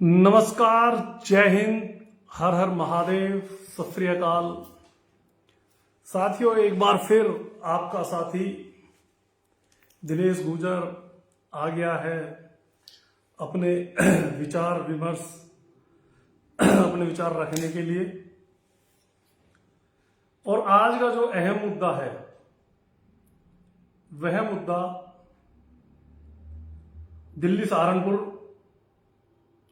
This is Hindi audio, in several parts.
नमस्कार, जय हिंद, हर हर महादेव, सत श्री अकाल। साथियों, एक बार फिर आपका साथी दिनेश गुर्जर आ गया है अपने विचार विमर्श अपने विचार रखने के लिए। और आज का जो अहम मुद्दा है वह मुद्दा दिल्ली सहारनपुर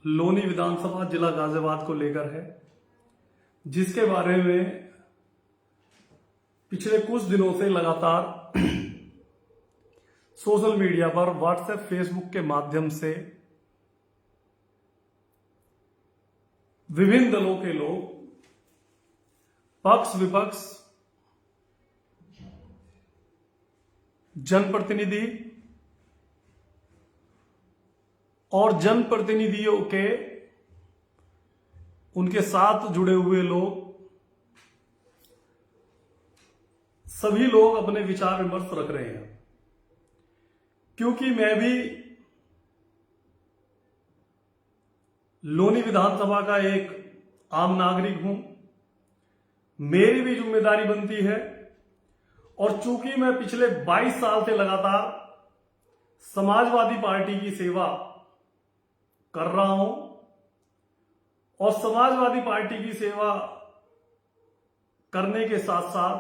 लोनी विधानसभा जिला गाजियाबाद को लेकर है, जिसके बारे में पिछले कुछ दिनों से लगातार सोशल मीडिया पर, व्हाट्सएप, फेसबुक के माध्यम से विभिन्न दलों के लोग, पक्ष विपक्ष, जनप्रतिनिधि और जनप्रतिनिधियों के उनके साथ जुड़े हुए लोग, सभी लोग अपने विचार विमर्श रख रहे हैं। क्योंकि मैं भी लोनी विधानसभा का एक आम नागरिक हूं, मेरी भी जिम्मेदारी बनती है। और चूंकि मैं पिछले 22 साल से लगातार समाजवादी पार्टी की सेवा कर रहा हूं और समाजवादी पार्टी की सेवा करने के साथ साथ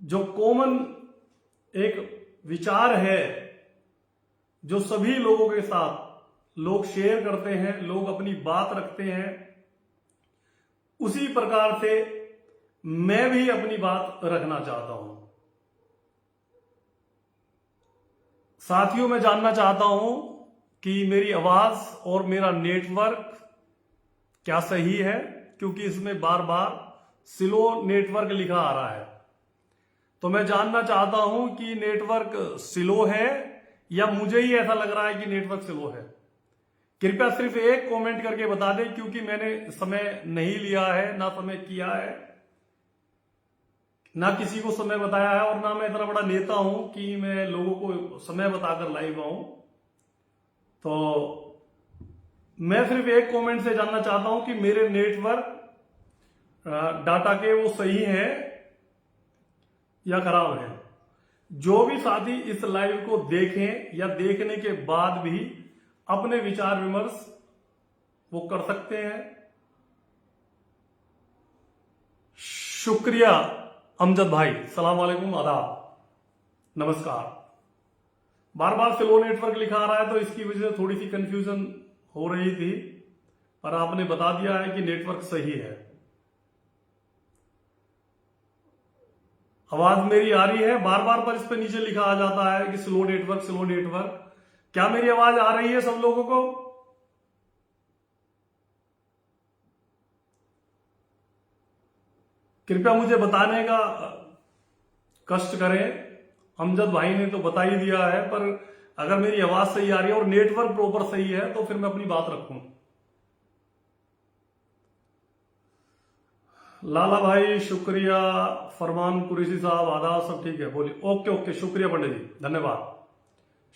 जो कॉमन एक विचार है जो सभी लोगों के साथ लोग शेयर करते हैं, लोग अपनी बात रखते हैं, उसी प्रकार से मैं भी अपनी बात रखना चाहता हूं। साथियों, मैं जानना चाहता हूं कि मेरी आवाज और मेरा नेटवर्क क्या सही है, क्योंकि इसमें बार बार स्लो नेटवर्क लिखा आ रहा है। तो मैं जानना चाहता हूं कि नेटवर्क स्लो है या मुझे ही ऐसा लग रहा है कि नेटवर्क स्लो है। कृपया सिर्फ एक कमेंट करके बता दें, क्योंकि मैंने समय नहीं लिया है, ना समय किया है, ना किसी को समय बताया है, और ना मैं इतना बड़ा नेता हूं कि मैं लोगों को समय बताकर लाइव आऊं। तो मैं सिर्फ एक कमेंट से जानना चाहता हूं कि मेरे नेटवर्क डाटा के वो सही है या खराब है। जो भी साथी इस लाइव को देखें या देखने के बाद भी अपने विचार विमर्श वो कर सकते हैं। शुक्रिया अमजद भाई, सलाम वालेकुम, आदाब, नमस्कार। बार बार स्लो नेटवर्क लिखा आ रहा है, तो इसकी वजह से थोड़ी सी कंफ्यूजन हो रही थी, पर आपने बता दिया है कि नेटवर्क सही है। आवाज मेरी आ रही है बार बार, पर इस पे नीचे लिखा आ जाता है कि स्लो नेटवर्क, स्लो नेटवर्क। क्या मेरी आवाज आ रही है सब लोगों को? कृपया मुझे बताने का कष्ट करें। अमजद भाई ने तो बता ही दिया है, पर अगर मेरी आवाज सही आ रही है और नेटवर्क प्रॉपर सही है तो फिर मैं अपनी बात रखूं। लाला भाई शुक्रिया, फरमान कुरैशी साहब आदाब, सब ठीक है, बोलिए। ओके ओके, शुक्रिया पंडित जी, धन्यवाद,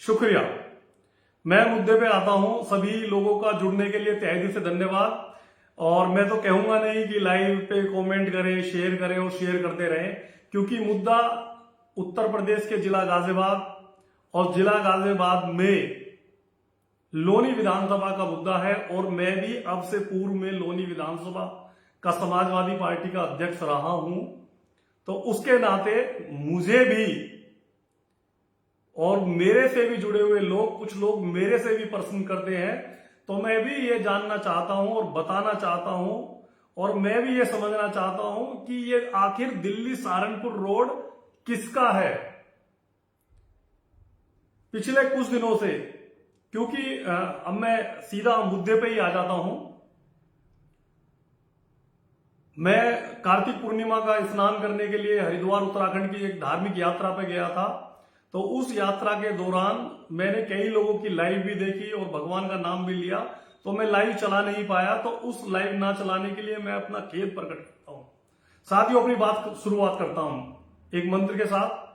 शुक्रिया। मैं मुद्दे पे आता हूं। सभी लोगों का जुड़ने के लिए तहे दिल से धन्यवाद। और मैं तो कहूंगा नहीं कि लाइव पे कमेंट करें, शेयर करें और शेयर करते रहें, क्योंकि मुद्दा उत्तर प्रदेश के जिला गाजियाबाद और जिला गाजियाबाद में लोनी विधानसभा का मुद्दा है। और मैं भी अब से पूर्व में लोनी विधानसभा का समाजवादी पार्टी का अध्यक्ष रहा हूं, तो उसके नाते मुझे भी और मेरे से भी जुड़े हुए लोग, कुछ लोग मेरे से भी प्रश्न करते हैं, तो मैं भी ये जानना चाहता हूं और बताना चाहता हूं, और मैं भी ये समझना चाहता हूं कि ये आखिर दिल्ली सहारनपुर रोड किसका है पिछले कुछ दिनों से। क्योंकि अब मैं सीधा मुद्दे पे ही आ जाता हूं। मैं कार्तिक पूर्णिमा का स्नान करने के लिए हरिद्वार उत्तराखंड की एक धार्मिक यात्रा पे गया था। तो उस यात्रा के दौरान मैंने कई लोगों की लाइव भी देखी और भगवान का नाम भी लिया, तो मैं लाइव चला नहीं पाया। तो उस लाइव ना चलाने के लिए मैं अपना खेद प्रकट करता हूं। साथियों, अपनी बात शुरुआत करता हूं एक मंत्र के साथ।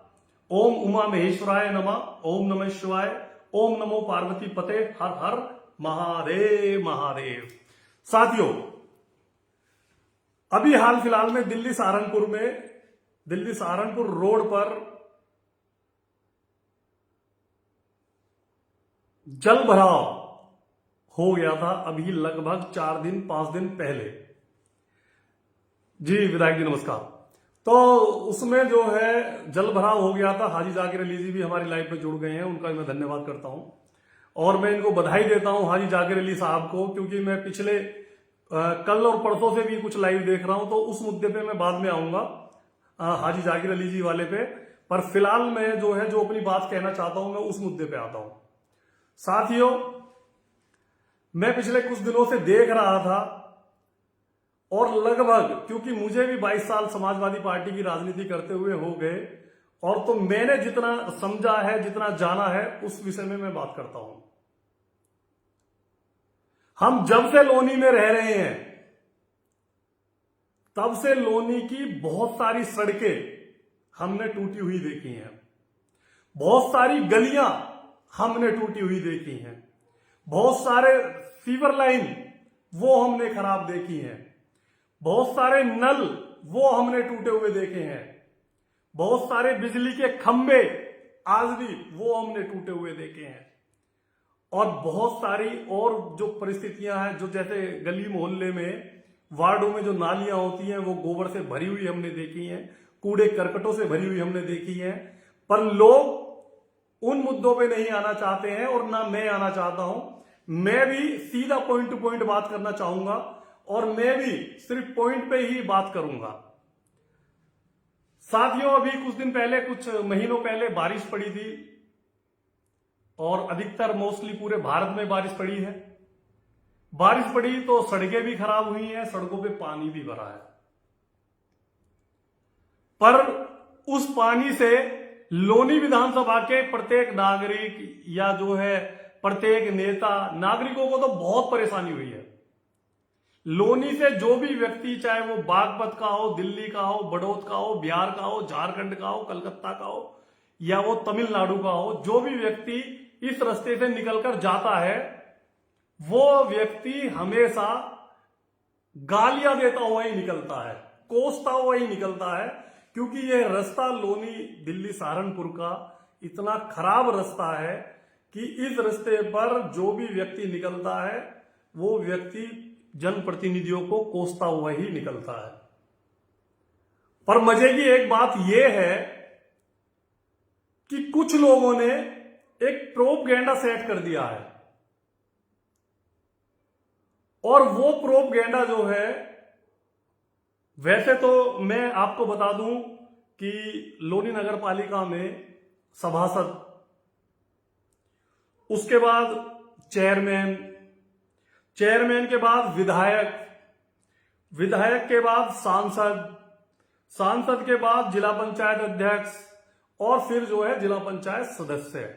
ओम उमा महेश्वराय नमः, ओम नमः शिवाय, ओम नमो पार्वती पते, हर हर महादेव महादेव। साथियों, अभी हाल फिलहाल में दिल्ली सहारनपुर रोड पर जल भराव हो गया था। अभी लगभग 4-5 दिन पहले। जी विधायक जी नमस्कार। तो उसमें जो है जल भराव हो गया था। हाजी जाकिर अली जी भी हमारी लाइव में जुड़ गए हैं, उनका मैं धन्यवाद करता हूं और मैं इनको बधाई देता हूं हाजी जाकिर अली साहब को, क्योंकि मैं पिछले कल और परसों से भी कुछ लाइव देख रहा हूं। तो उस मुद्दे पे मैं बाद में आऊंगा, हाजी जाकिर अली जी वाले पे। पर फिलहाल मैं जो अपनी बात कहना चाहता हूं, मैं उस मुद्दे पे आता हूं। साथियों, मैं पिछले कुछ दिनों से देख रहा था और लगभग, क्योंकि मुझे भी 22 साल समाजवादी पार्टी की राजनीति करते हुए हो गए, और तो मैंने जितना समझा है, जितना जाना है, उस विषय में मैं बात करता हूं। हम जब से लोनी में रह रहे हैं तब से लोनी की बहुत सारी सड़कें हमने टूटी हुई देखी हैं, बहुत सारी गलियां हमने टूटी हुई देखी हैं, बहुत सारे सीवर लाइन वो हमने खराब देखी हैं, बहुत सारे नल वो हमने टूटे हुए देखे हैं, बहुत सारे बिजली के खंभे आज भी वो हमने टूटे हुए देखे हैं, और बहुत सारी और जो परिस्थितियां हैं, जो जैसे गली मोहल्ले में, वार्डों में जो नालियां होती हैं वो गोबर से भरी हुई हमने देखी हैं, कूड़े करकटों से भरी हुई हमने देखी हैं। पर लोग उन मुद्दों पे नहीं आना चाहते हैं और ना मैं आना चाहता हूं। मैं भी सीधा पॉइंट टू पॉइंट बात करना चाहूंगा और मैं भी सिर्फ पॉइंट पे ही बात करूंगा। साथियों, अभी कुछ दिन पहले, कुछ महीनों पहले बारिश पड़ी थी और अधिकतर मोस्टली पूरे भारत में बारिश पड़ी है। बारिश पड़ी तो सड़कें भी खराब हुई हैं, सड़कों पे पानी भी भरा है। पर उस पानी से लोनी विधानसभा के प्रत्येक नागरिक या जो है प्रत्येक नेता, नागरिकों को तो बहुत परेशानी हुई है। लोनी से जो भी व्यक्ति, चाहे वो बागपत का हो, दिल्ली का हो, बड़ौद का हो, बिहार का हो, झारखंड का हो, कलकत्ता का हो या वो तमिलनाडु का हो, जो भी व्यक्ति इस रास्ते से निकलकर जाता है वो व्यक्ति हमेशा गालियां देता हुआ ही निकलता है, कोसता हुआ ही निकलता है, क्योंकि यह रास्ता लोनी दिल्ली सहारनपुर का इतना खराब रास्ता है कि इस रास्ते पर जो भी व्यक्ति निकलता है वो व्यक्ति जनप्रतिनिधियों को कोसता हुआ ही निकलता है। पर मजे की एक बात यह है कि कुछ लोगों ने एक प्रोपगेंडा सेट कर दिया है, और वो प्रोपगेंडा जो है, वैसे तो मैं आपको बता दूं कि लोनी नगर पालिका में सभासद, उसके बाद चेयरमैन, चेयरमैन के बाद विधायक, विधायक के बाद सांसद, सांसद के बाद जिला पंचायत अध्यक्ष, और फिर जो है जिला पंचायत सदस्य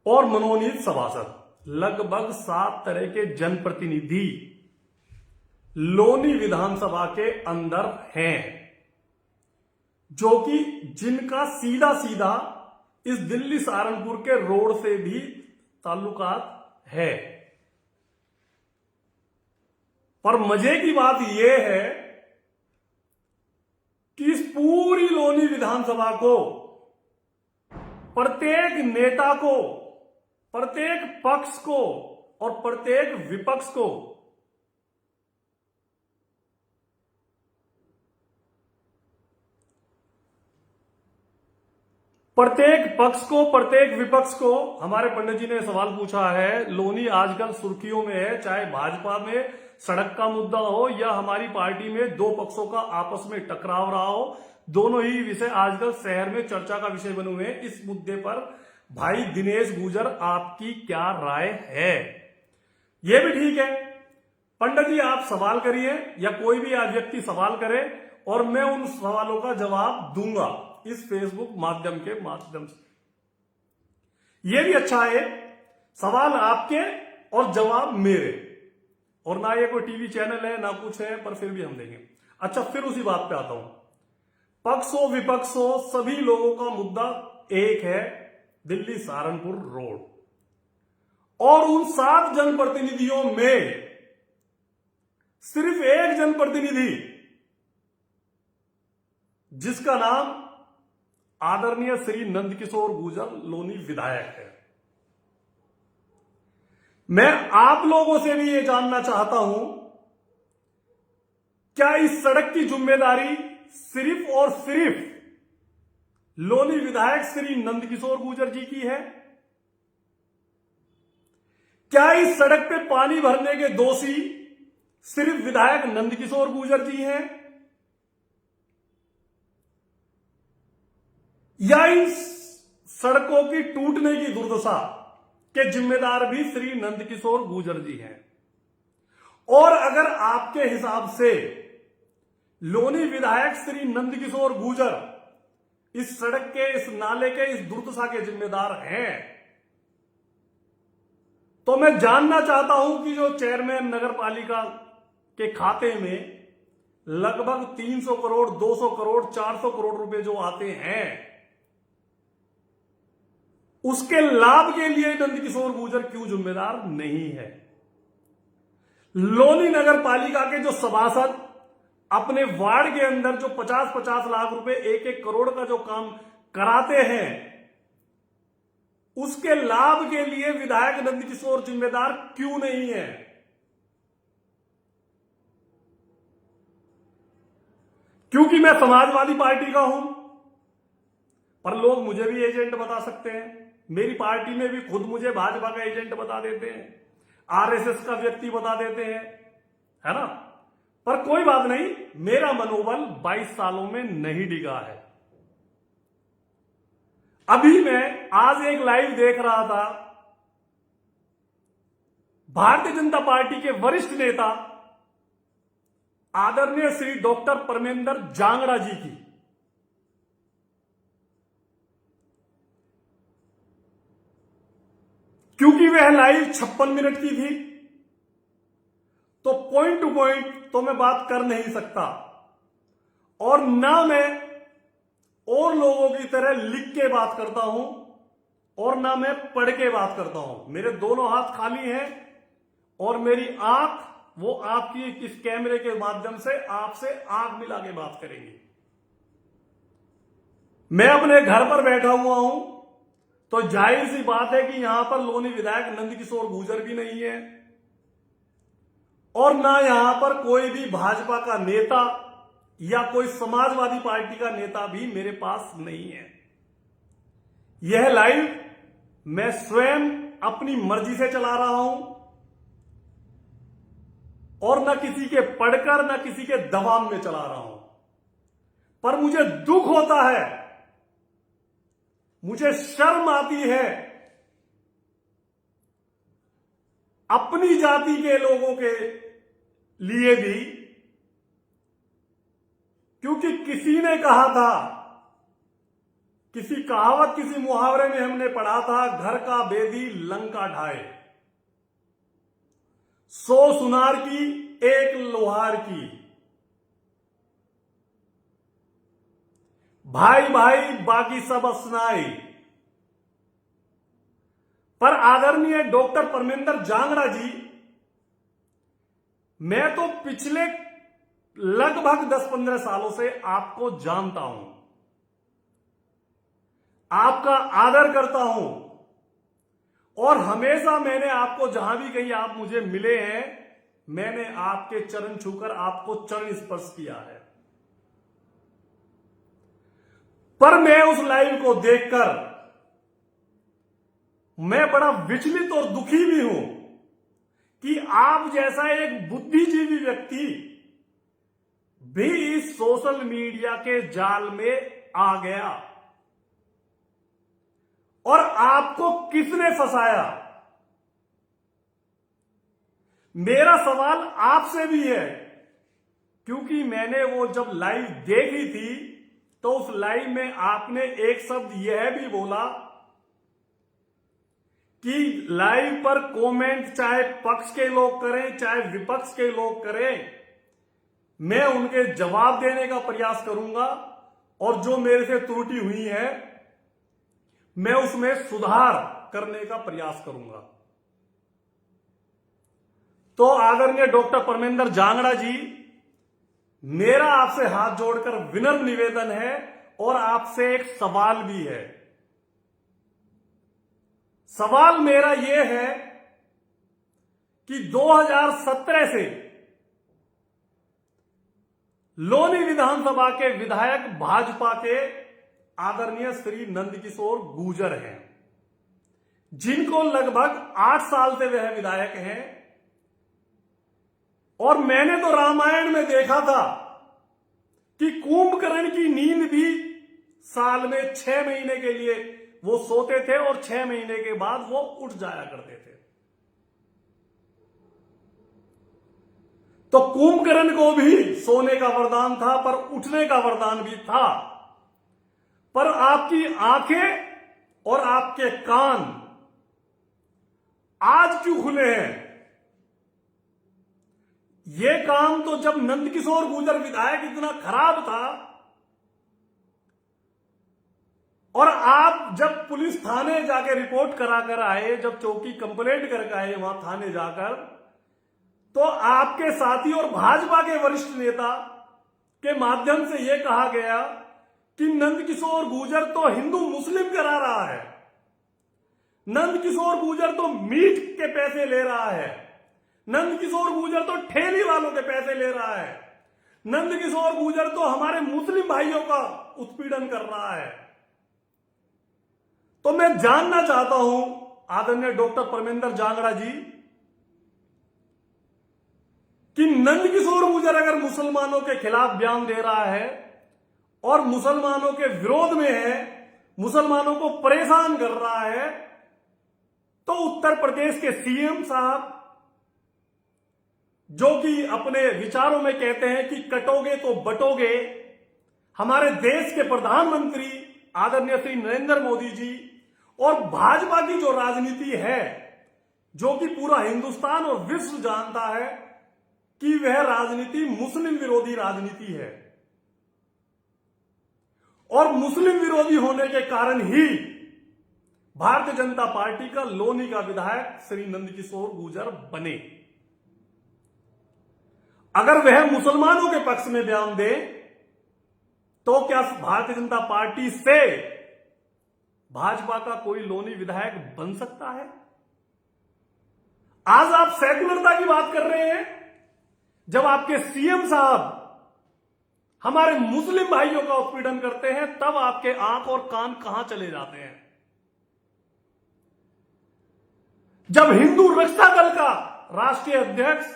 और मनोनीत सभासद, लगभग 7 तरह के जनप्रतिनिधि लोनी विधानसभा के अंदर हैं, जो कि जिनका सीधा सीधा इस दिल्ली सहारनपुर के रोड से भी ताल्लुकात है। पर मजे की बात यह है कि इस पूरी लोनी विधानसभा को, प्रत्येक नेता को, प्रत्येक पक्ष को और प्रत्येक विपक्ष को प्रत्येक विपक्ष को हमारे पंडित जी ने सवाल पूछा है। लोनी आजकल सुर्खियों में है, चाहे भाजपा में सड़क का मुद्दा हो या हमारी पार्टी में दो पक्षों का आपस में टकराव रहा हो, दोनों ही विषय आजकल शहर में चर्चा का विषय बने हुए हैं। इस मुद्दे पर भाई दिनेश गुर्जर आपकी क्या राय है? यह भी ठीक है, पंडित जी आप सवाल करिए या कोई भी व्यक्ति सवाल करे और मैं उन सवालों का जवाब दूंगा इस फेसबुक माध्यम से। यह भी अच्छा है, सवाल आपके और जवाब मेरे, और ना ये कोई टीवी चैनल है ना कुछ है, पर फिर भी हम देंगे। अच्छा, फिर उसी बात पे आता हूं। पक्ष हो विपक्ष हो, सभी लोगों का मुद्दा एक है, दिल्ली सहारनपुर रोड। और उन 7 जनप्रतिनिधियों में सिर्फ एक जनप्रतिनिधि जिसका नाम आदरणीय श्री नंदकिशोर गुर्जर लोनी विधायक है। मैं आप लोगों से भी यह जानना चाहता हूं, क्या इस सड़क की जिम्मेदारी सिर्फ और सिर्फ लोनी विधायक श्री नंदकिशोर गुर्जर जी की है? क्या इस सड़क पे पानी भरने के दोषी सिर्फ विधायक नंदकिशोर गुर्जर जी हैं? या इन सड़कों की टूटने की दुर्दशा के जिम्मेदार भी श्री नंदकिशोर गुर्जर जी हैं? और अगर आपके हिसाब से लोनी विधायक श्री नंदकिशोर गुर्जर इस सड़क के, इस नाले के, इस दुर्दशा के जिम्मेदार हैं, तो मैं जानना चाहता हूं कि जो चेयरमैन नगर पालिका के खाते में लगभग 300 करोड़, 200 करोड़, 400 करोड़ रुपए जो आते हैं, उसके लाभ के लिए नंदकिशोर गुर्जर क्यों जिम्मेदार नहीं है? लोनी नगर पालिका के जो सभासद अपने वार्ड के अंदर जो 50-50 लाख रुपए, 1-1 करोड़ का जो काम कराते हैं, उसके लाभ के लिए विधायक नंदकिशोर जिम्मेदार क्यों नहीं है? क्योंकि मैं समाजवादी पार्टी का हूं, पर लोग मुझे भी एजेंट बता सकते हैं। मेरी पार्टी में भी खुद मुझे भाजपा का एजेंट बता देते हैं, आरएसएस का व्यक्ति बता देते हैं, है ना? पर कोई बात नहीं, मेरा मनोबल 22 सालों में नहीं डिगा है। अभी मैं आज एक लाइव देख रहा था भारतीय जनता पार्टी के वरिष्ठ नेता आदरणीय श्री डॉक्टर परमेंद्र जांगड़ा जी की। क्योंकि वह लाइव 56 मिनट की थी, तो पॉइंट टू पॉइंट तो मैं बात कर नहीं सकता, और ना मैं और लोगों की तरह लिख के बात करता हूं, और ना मैं पढ़ के बात करता हूं। मेरे दोनों हाथ खाली हैं, और मेरी आंख वो आपकी इस कैमरे के माध्यम से आपसे आंख मिला के बात करेंगी। मैं अपने घर पर बैठा हुआ हूं, तो जाहिर सी बात है कि यहां पर लोनी विधायक नंदकिशोर गुर्जर भी नहीं है, और ना यहां पर कोई भी भाजपा का नेता या कोई समाजवादी पार्टी का नेता भी मेरे पास नहीं है। यह लाइव मैं स्वयं अपनी मर्जी से चला रहा हूं, और न किसी के पढ़कर, न किसी के दबाव में चला रहा हूं। पर मुझे दुख होता है, मुझे शर्म आती है अपनी जाति के लोगों के लिए भी, क्योंकि किसी ने कहा था, किसी कहावत, किसी मुहावरे में हमने पढ़ा था, घर का बेदी लंका ढाए, 100 सुनार की 1 लोहार की, भाई भाई बाकी सब असनाई। पर आदरणीय डॉक्टर परमेंद्र जांगड़ा जी, मैं तो पिछले लगभग 10-15 सालों से आपको जानता हूं, आपका आदर करता हूं, और हमेशा मैंने आपको जहां भी कहीं आप मुझे मिले हैं, मैंने आपके चरण छूकर आपको चरण स्पर्श किया है। पर मैं उस लाइव को देखकर मैं बड़ा विचलित और दुखी भी हूं कि आप जैसा एक बुद्धिजीवी व्यक्ति भी इस सोशल मीडिया के जाल में आ गया, और आपको किसने फंसाया? मेरा सवाल आपसे भी है, क्योंकि मैंने वो जब लाइव देखी थी, तो उस लाइव में आपने एक शब्द यह भी बोला कि लाइव पर कमेंट चाहे पक्ष के लोग करें चाहे विपक्ष के लोग करें, मैं उनके जवाब देने का प्रयास करूंगा, और जो मेरे से त्रुटि हुई है मैं उसमें सुधार करने का प्रयास करूंगा। तो आदरणीय डॉक्टर परमेंद्र जांगड़ा जी, मेरा आपसे हाथ जोड़कर विनम्र निवेदन है और आपसे एक सवाल भी है। सवाल मेरा यह है कि 2017 से लोनी विधानसभा के विधायक भाजपा के आदरणीय श्री नंदकिशोर गुर्जर हैं, जिनको लगभग 8 साल से वह विधायक हैं। और मैंने तो रामायण में देखा था कि कुंभकर्ण की नींद भी साल में 6 महीने के लिए वो सोते थे और 6 महीने के बाद वो उठ जाया करते थे। तो कुंभकर्ण को भी सोने का वरदान था, पर उठने का वरदान भी था। पर आपकी आंखें और आपके कान आज क्यों खुले हैं? यह काम तो जब नंदकिशोर गुर्जर विधायक इतना खराब था और आप जब पुलिस थाने जाके रिपोर्ट करा कर आए, जब चौकी कंप्लेंट करके आए वहां थाने जाकर, तो आपके साथी और भाजपा के वरिष्ठ नेता के माध्यम से यह कहा गया कि नंदकिशोर गुर्जर तो हिंदू मुस्लिम करा रहा है, नंदकिशोर गुर्जर तो मीट के पैसे ले रहा है, नंदकिशोर गुर्जर तो ठेली वालों के पैसे ले रहा है, नंदकिशोर गुर्जर तो हमारे मुस्लिम भाइयों का उत्पीड़न कर रहा है। तो मैं जानना चाहता हूं आदरणीय डॉक्टर परमेंद्र जांगड़ा जी कि नंदकिशोर गुर्जर अगर मुसलमानों के खिलाफ बयान दे रहा है और मुसलमानों के विरोध में है, मुसलमानों को परेशान कर रहा है, तो उत्तर प्रदेश के सीएम साहब, जो कि अपने विचारों में कहते हैं कि कटोगे तो बटोगे, हमारे देश के प्रधानमंत्री आदरणीय श्री नरेंद्र मोदी जी और भाजपा की जो राजनीति है, जो कि पूरा हिंदुस्तान और विश्व जानता है कि वह राजनीति मुस्लिम विरोधी राजनीति है, और मुस्लिम विरोधी होने के कारण ही भारतीय जनता पार्टी का लोनी का विधायक श्री नंदकिशोर गुर्जर बने। अगर वह मुसलमानों के पक्ष में बयान दे तो क्या भारतीय जनता पार्टी से भाजपा का कोई लोनी विधायक बन सकता है? आज आप सेकुलरता की बात कर रहे हैं, जब आपके सीएम साहब हमारे मुस्लिम भाइयों का उत्पीड़न करते हैं, तब आपके आंख और कान कहां चले जाते हैं? जब हिंदू रक्षा दल का राष्ट्रीय अध्यक्ष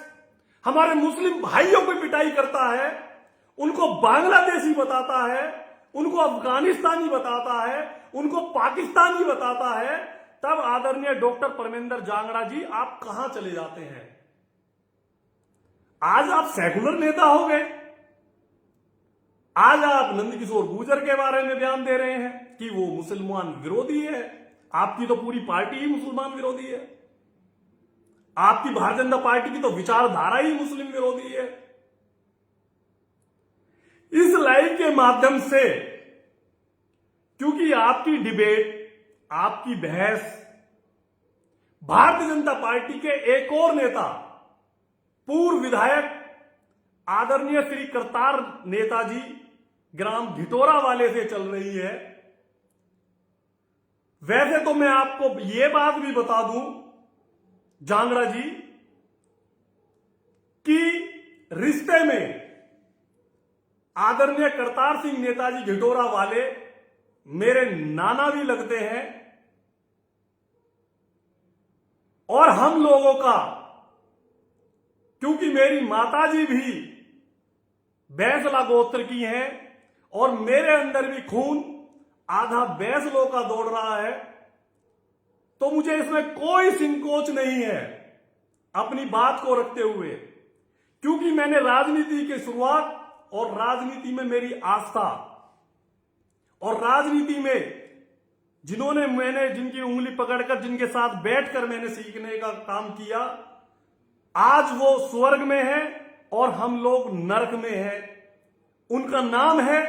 हमारे मुस्लिम भाइयों की पिटाई करता है, उनको बांग्लादेशी बताता है, उनको अफगानिस्तानी बताता है, उनको पाकिस्तानी बताता है, तब आदरणीय डॉक्टर परमेंद्र जांगड़ा जी आप कहां चले जाते हैं? आज आप सेकुलर नेता हो गए। आज आप नंदकिशोर गुर्जर के बारे में बयान दे रहे हैं कि वो मुसलमान विरोधी है। आपकी तो पूरी पार्टी ही मुसलमान विरोधी है। आपकी भारतीय जनता पार्टी की तो विचारधारा ही मुस्लिम विरोधी है। इस लाइव के माध्यम से, क्योंकि आपकी डिबेट, आपकी बहस भारतीय जनता पार्टी के एक और नेता, पूर्व विधायक आदरणीय श्री करतार नेताजी ग्राम ढिटोरा वाले से चल रही है। वैसे तो मैं आपको यह बात भी बता दूं जांगड़ा जी कि रिश्ते में आदरणीय करतार सिंह नेताजी ढिटोरा वाले मेरे नाना भी लगते हैं, और हम लोगों का, क्योंकि मेरी माताजी भी बैसला गोत्र की हैं और मेरे अंदर भी खून आधा बैसलों का दौड़ रहा है, तो मुझे इसमें कोई संकोच नहीं है अपनी बात को रखते हुए, क्योंकि मैंने राजनीति की शुरुआत और राजनीति में मेरी आस्था और राजनीति में मैंने जिनकी उंगली पकड़कर, जिनके साथ बैठकर मैंने सीखने का काम किया, आज वो स्वर्ग में है और हम लोग नरक में हैं। उनका नाम है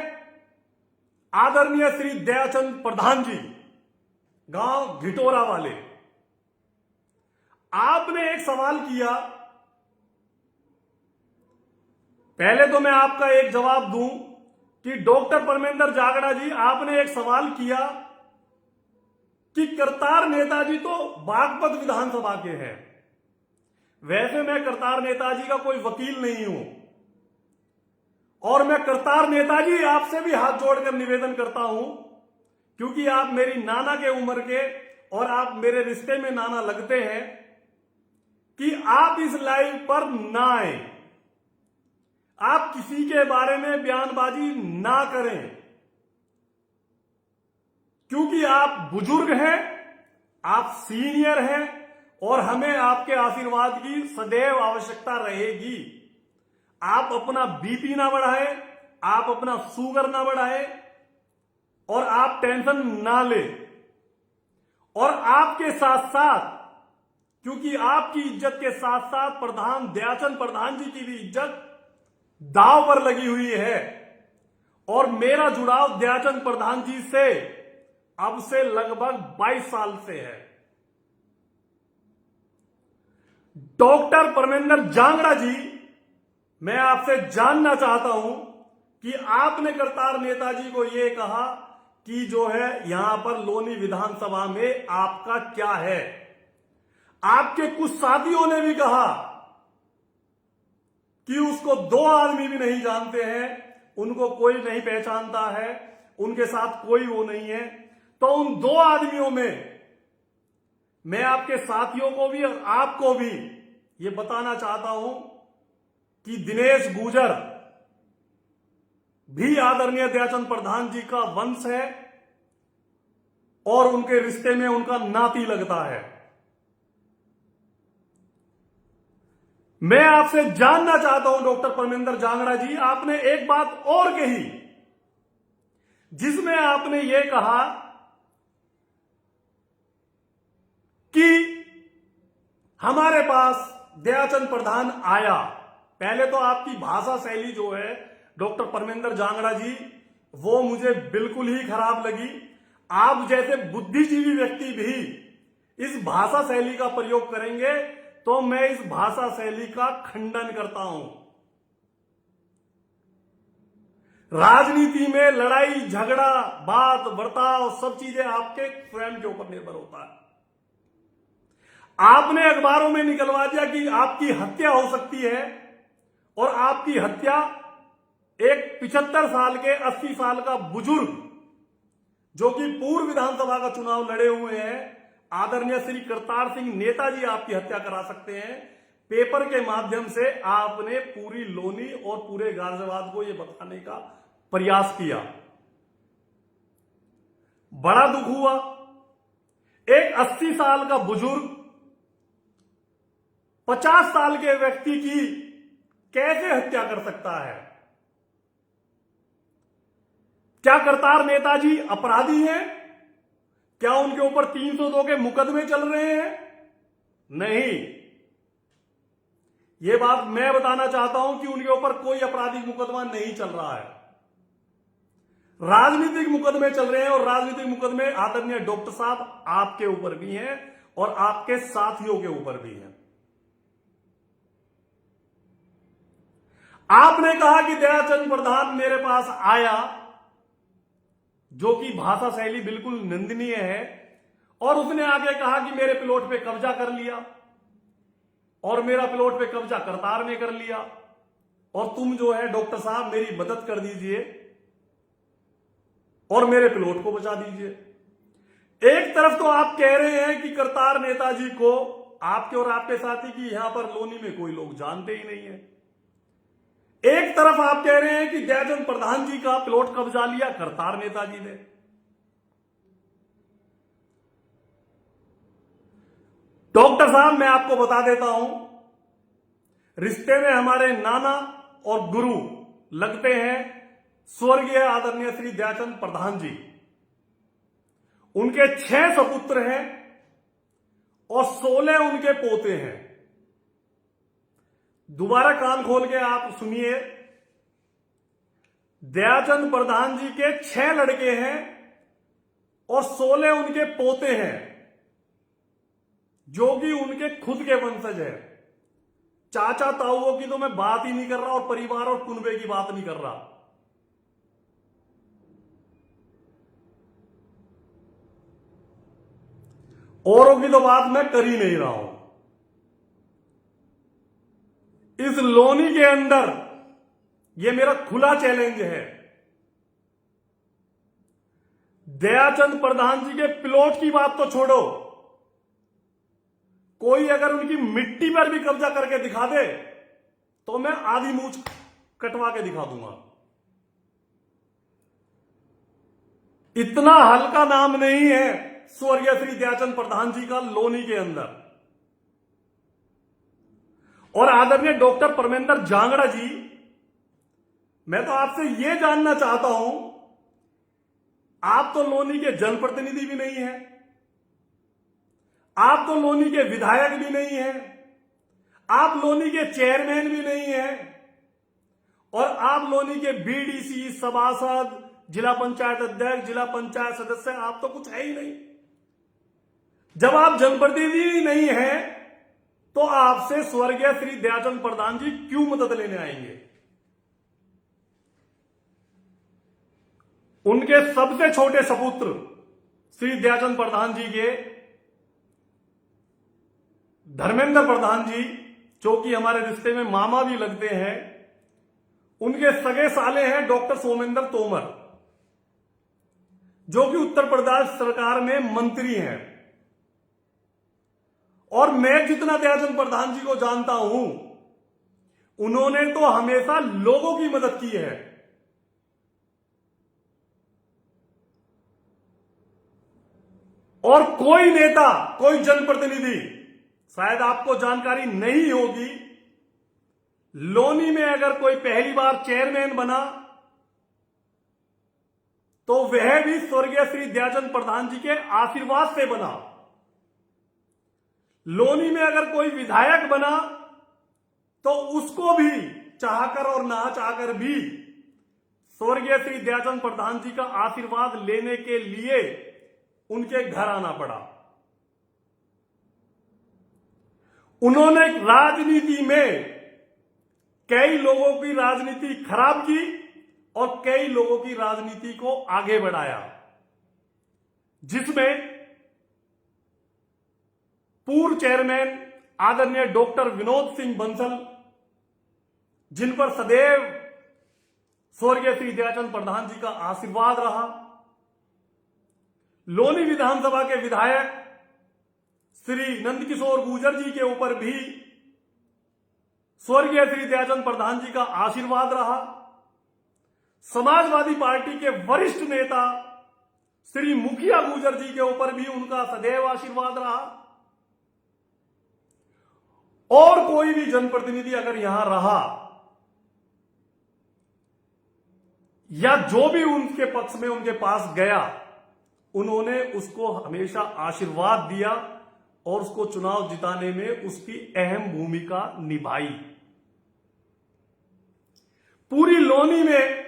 आदरणीय श्री दयाचंद प्रधान जी, गांव ढिटोरा वाले। आपने एक सवाल किया पहले तो मैं आपका एक जवाब दूं कि डॉक्टर परमेंद्र जागड़ा जी, आपने एक सवाल किया कि करतार नेताजी तो बागपत विधानसभा के हैं। वैसे मैं करतार नेताजी का कोई वकील नहीं हूं और मैं करतार नेताजी आपसे भी हाथ जोड़कर निवेदन करता हूं, क्योंकि आप मेरी नाना के उम्र के और आप मेरे रिश्ते में नाना लगते हैं, कि आप इस लाइव पर ना आए, आप किसी के बारे में बयानबाजी ना करें, क्योंकि आप बुजुर्ग हैं, आप सीनियर हैं और हमें आपके आशीर्वाद की सदैव आवश्यकता रहेगी। आप अपना बीपी ना बढ़ाए, आप अपना शुगर ना बढ़ाए और आप टेंशन ना ले। और आपके साथ साथ, क्योंकि आपकी इज्जत के साथ साथ प्रधान दयाचंद प्रधान जी की भी इज्जत दांव पर लगी हुई है और मेरा जुड़ाव दयाचंद प्रधान जी से अब से लगभग 22 साल से है। डॉक्टर परमेंद्र जांगड़ा जी, मैं आपसे जानना चाहता हूं कि आपने करतार नेताजी को यह कहा कि जो है यहां पर लोनी विधानसभा में आपका क्या है। आपके कुछ साथियों ने भी कहा कि उसको 2 आदमी भी नहीं जानते हैं, उनको कोई नहीं पहचानता है, उनके साथ कोई वो नहीं है। तो उन 2 आदमियों में मैं आपके साथियों को भी और आपको भी ये बताना चाहता हूं कि दिनेश गुर्जर भी आदरणीय दयाचंद प्रधान जी का वंश है और उनके रिश्ते में उनका नाती लगता है। मैं आपसे जानना चाहता हूं डॉक्टर परमेंद्र जांगड़ा जी, आपने एक बात और कही जिसमें आपने ये कहा कि हमारे पास दयाचंद प्रधान आया। पहले तो आपकी भाषा शैली जो है डॉक्टर परमेंद्र जांगड़ा जी, वो मुझे बिल्कुल ही खराब लगी। आप जैसे बुद्धिजीवी व्यक्ति भी इस भाषा शैली का प्रयोग करेंगे तो मैं इस भाषा शैली का खंडन करता हूं। राजनीति में लड़ाई झगड़ा बात बर्ताव सब चीजें आपके स्वयं के ऊपर निर्भर होता है। आपने अखबारों में निकलवा दिया कि आपकी हत्या हो सकती है और आपकी हत्या एक 75 साल के 80 साल का बुजुर्ग जो कि पूर्व विधानसभा का चुनाव लड़े हुए हैं, आदरणीय श्री करतार सिंह नेताजी आपकी हत्या करा सकते हैं। पेपर के माध्यम से आपने पूरी लोनी और पूरे गाजियाबाद को यह बताने का प्रयास किया। बड़ा दुख हुआ। एक 80 साल का बुजुर्ग 50 साल के व्यक्ति की कैसे हत्या कर सकता है? क्या करतार नेताजी अपराधी हैं? क्या उनके ऊपर 302 के मुकदमे चल रहे हैं? नहीं, यह बात मैं बताना चाहता हूं कि उनके ऊपर कोई आपराधिक मुकदमा नहीं चल रहा है। राजनीतिक मुकदमे चल रहे हैं और राजनीतिक मुकदमे आदरणीय डॉक्टर साहब आपके ऊपर भी हैं और आपके साथियों के ऊपर भी हैं। आपने कहा कि दयाचंद प्रधान मेरे पास आया, जो कि भाषा शैली बिल्कुल निंदनीय है, और उसने आगे कहा कि मेरे प्लॉट पे कब्जा कर लिया और मेरा प्लॉट पे कब्जा करतार ने कर लिया और तुम जो है डॉक्टर साहब मेरी मदद कर दीजिए और मेरे प्लॉट को बचा दीजिए। एक तरफ तो आप कह रहे हैं कि करतार नेताजी को आपके और आपके साथी की यहां पर लोनी में कोई लोग जानते ही नहीं है। एक तरफ आप कह रहे हैं कि दयाचंद प्रधान जी का प्लॉट कब्जा लिया करतार नेताजी ने। डॉक्टर साहब मैं आपको बता देता हूं, रिश्ते में हमारे नाना और गुरु लगते हैं स्वर्गीय आदरणीय श्री दयाचंद प्रधान जी। उनके 6 सपुत्र हैं और 16 उनके पोते हैं। दोबारा कान खोल के आप सुनिए, दयाचंद प्रधान जी के 6 लड़के हैं और 16 उनके पोते हैं जो कि उनके खुद के वंशज है। चाचा ताऊओं की तो मैं बात ही नहीं कर रहा और परिवार और कुनबे की बात नहीं कर रहा। औरों की तो बात मैं कर ही नहीं रहा हूं। इस लोनी के अंदर यह मेरा खुला चैलेंज है, दयाचंद प्रधान जी के प्लॉट की बात तो छोड़ो, कोई अगर उनकी मिट्टी पर भी कब्जा करके दिखा दे तो मैं आधी मूंछ कटवा के दिखा दूंगा। इतना हल्का नाम नहीं है स्वर्गीय श्री दयाचंद प्रधान जी का लोनी के अंदर। और आदरणीय डॉक्टर परमेंद्र जांगड़ा जी, मैं तो आपसे यह जानना चाहता हूं, आप तो लोनी के जनप्रतिनिधि भी नहीं हैं, आप तो लोनी के विधायक भी नहीं हैं, आप लोनी के चेयरमैन भी नहीं हैं, और आप लोनी के बीडीसी, सभासद, जिला पंचायत अध्यक्ष, जिला पंचायत सदस्य, आप तो कुछ है ही नहीं। जब आप जनप्रतिनिधि ही नहीं हैं तो आपसे स्वर्गीय श्री दयाचंद प्रधान जी क्यों मदद लेने आएंगे? उनके सबसे छोटे सपुत्र श्री दयाचंद प्रधान जी के धर्मेंद्र प्रधान जी, जो कि हमारे रिश्ते में मामा भी लगते हैं, उनके सगे साले हैं डॉक्टर सोमेंद्र तोमर, जो कि उत्तर प्रदेश सरकार में मंत्री हैं। और मैं जितना दयाचंद प्रधान जी को जानता हूं, उन्होंने तो हमेशा लोगों की मदद की है। और कोई नेता, कोई जनप्रतिनिधि, शायद आपको जानकारी नहीं होगी, लोनी में अगर कोई पहली बार चेयरमैन बना तो वह भी स्वर्गीय श्री दयाचंद प्रधान जी के आशीर्वाद से बना। लोनी में अगर कोई विधायक बना तो उसको भी चाहकर और ना चाहकर भी स्वर्गीय श्री दयाचंद प्रधान जी का आशीर्वाद लेने के लिए उनके घर आना पड़ा। उन्होंने राजनीति में कई लोगों की राजनीति खराब की और कई लोगों की राजनीति को आगे बढ़ाया, जिसमें पूर्व चेयरमैन आदरणीय डॉक्टर विनोद सिंह बंसल, जिन पर सदैव स्वर्गीय श्री दयाचंद प्रधान जी का आशीर्वाद रहा, लोनी विधानसभा के विधायक श्री नंदकिशोर गुर्जर जी के ऊपर भी स्वर्गीय श्री दयाचंद प्रधान जी का आशीर्वाद रहा, समाजवादी पार्टी के वरिष्ठ नेता श्री मुखिया गुर्जर जी के ऊपर भी उनका सदैव आशीर्वाद रहा, और कोई भी जनप्रतिनिधि अगर यहां रहा या जो भी उनके पक्ष में उनके पास गया, उन्होंने उसको हमेशा आशीर्वाद दिया और उसको चुनाव जिताने में उसकी अहम भूमिका निभाई। पूरी लोनी में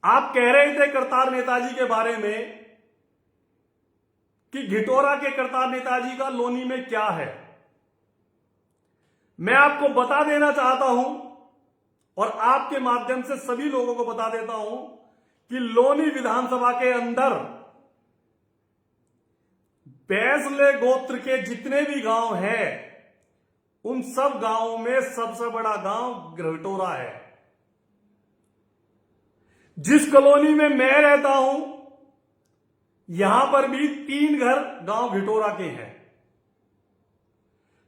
आप कह रहे थे करतार नेताजी के बारे में कि घिटोरा के करतार नेताजी का लोनी में क्या है। मैं आपको बता देना चाहता हूं और आपके माध्यम से सभी लोगों को बता देता हूं कि लोनी विधानसभा के अंदर बैसले गोत्र के जितने भी गांव हैं, उन सब गांवों में सबसे बड़ा गांव घिटोरा है। जिस कॉलोनी में मैं रहता हूं, यहां पर भी 3 घर गांव घिटोरा के हैं।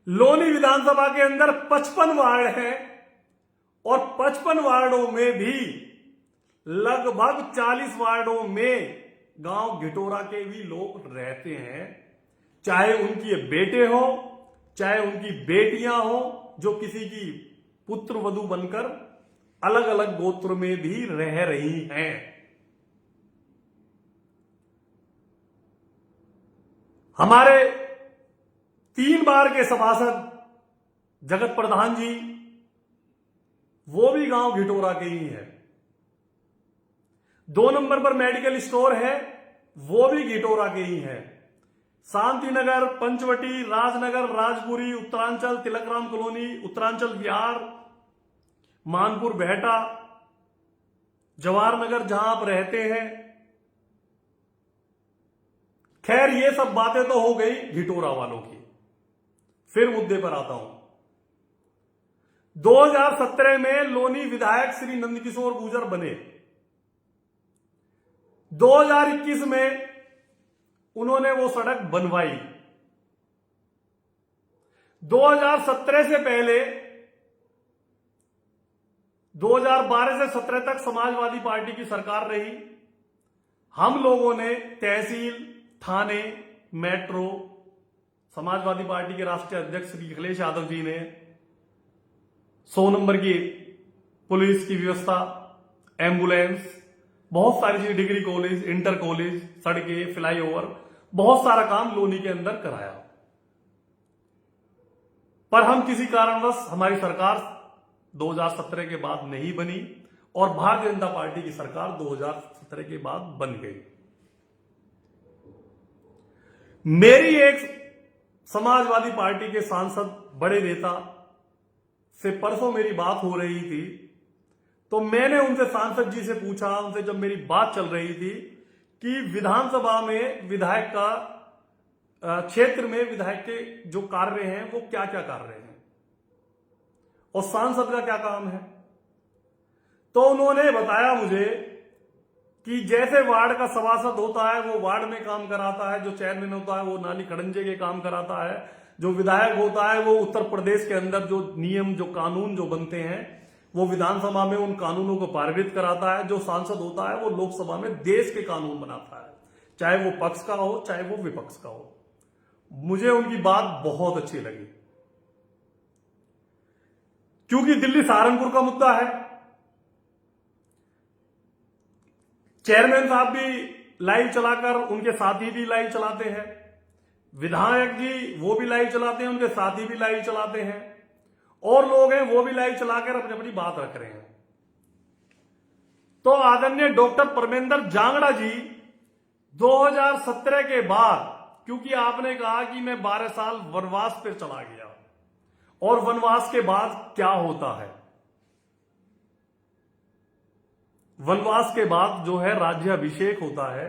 लोनी विधानसभा के अंदर 55 वार्ड हैं और 55 वार्डों में भी लगभग 40 वार्डों में गांव घिटोरा के भी लोग रहते हैं, चाहे उनके बेटे हो, चाहे उनकी बेटियां हो, जो किसी की पुत्र वधू बनकर अलग अलग गोत्र में भी रह रही हैं। हमारे 3 बार के सभासद जगत प्रधान जी, वो भी गांव घिटोरा के ही हैं। 2 नंबर पर मेडिकल स्टोर है, वो भी घिटोरा के ही हैं। शांतिनगर, पंचवटी, राजनगर, राजपुरी, उत्तरांचल, तिलकराम कॉलोनी, उत्तरांचल बिहार, मानपुर बेहटा, जवाहर नगर जहां आप रहते हैं। खैर, ये सब बातें तो हो गई ढिटोरा वालों की। फिर मुद्दे पर आता हूं। 2017 में लोनी विधायक श्री नंदकिशोर गुर्जर बने। 2021 में उन्होंने वो सड़क बनवाई। 2017 से पहले 2012 से 17 तक समाजवादी पार्टी की सरकार रही। हम लोगों ने तहसील, थाने, मेट्रो, समाजवादी पार्टी के राष्ट्रीय अध्यक्ष श्री अखिलेश यादव जी ने 100 नंबर की पुलिस की व्यवस्था, एम्बुलेंस, बहुत सारी चीजें, डिग्री कॉलेज, इंटर कॉलेज, सड़कें, फ्लाईओवर, बहुत सारा काम लोनी के अंदर कराया। पर हम किसी कारणवश हमारी सरकार 2017 के बाद नहीं बनी और भारतीय जनता पार्टी की सरकार 2017 के बाद बन गई। मेरी एक समाजवादी पार्टी के सांसद, बड़े नेता से परसों मेरी बात हो रही थी, तो मैंने उनसे, सांसद जी से पूछा, उनसे जब मेरी बात चल रही थी कि विधानसभा में विधायक का क्षेत्र में विधायक के जो कार्य हैं वो क्या क्या कार्य हैं और सांसद का क्या काम है। तो उन्होंने बताया मुझे कि जैसे वार्ड का सभासद होता है वो वार्ड में काम कराता है, जो चेयरमैन होता है वो नाली खड़ंजे के काम कराता है, जो विधायक होता है वो उत्तर प्रदेश के अंदर जो नियम, जो कानून जो बनते हैं वो विधानसभा में उन कानूनों को पारित कराता है, जो सांसद होता है वो लोकसभा में देश के कानून बनाता है, चाहे वो पक्ष का हो चाहे वो विपक्ष का हो। मुझे उनकी बात बहुत अच्छी लगी, क्योंकि दिल्ली सहारनपुर का मुद्दा है। चेयरमैन साहब भी लाइव चलाकर, उनके साथी भी लाइव चलाते हैं, विधायक जी वो भी लाइव चलाते हैं, उनके साथी भी लाइव चलाते हैं, और लोग हैं वो भी लाइव चलाकर अपनी अपनी बात रख रहे हैं। तो आदरणीय डॉक्टर परमेंद्र जांगड़ा जी 2017 के बाद, क्योंकि आपने कहा कि मैं 12 साल वनवास पर चला गया, और वनवास के बाद क्या होता है, वनवास के बाद जो है राज्याभिषेक होता है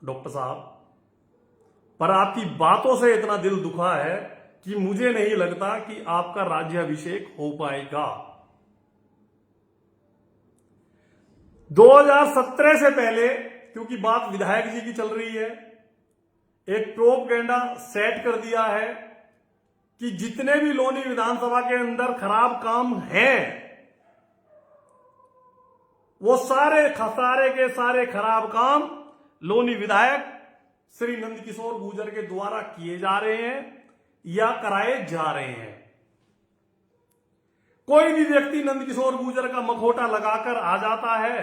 डॉक्टर साहब। पर आपकी बातों से इतना दिल दुखा है कि मुझे नहीं लगता कि आपका राज्याभिषेक हो पाएगा। 2017 से पहले, क्योंकि बात विधायक जी की चल रही है, एक प्रोपगेंडा सेट कर दिया है कि जितने भी लोनी विधानसभा के अंदर खराब काम हैं वो सारे के सारे खराब काम लोनी विधायक श्री नंदकिशोर गुर्जर के द्वारा किए जा रहे हैं या कराए जा रहे हैं। कोई भी व्यक्ति नंदकिशोर गुर्जर का मखौटा लगाकर आ जाता है,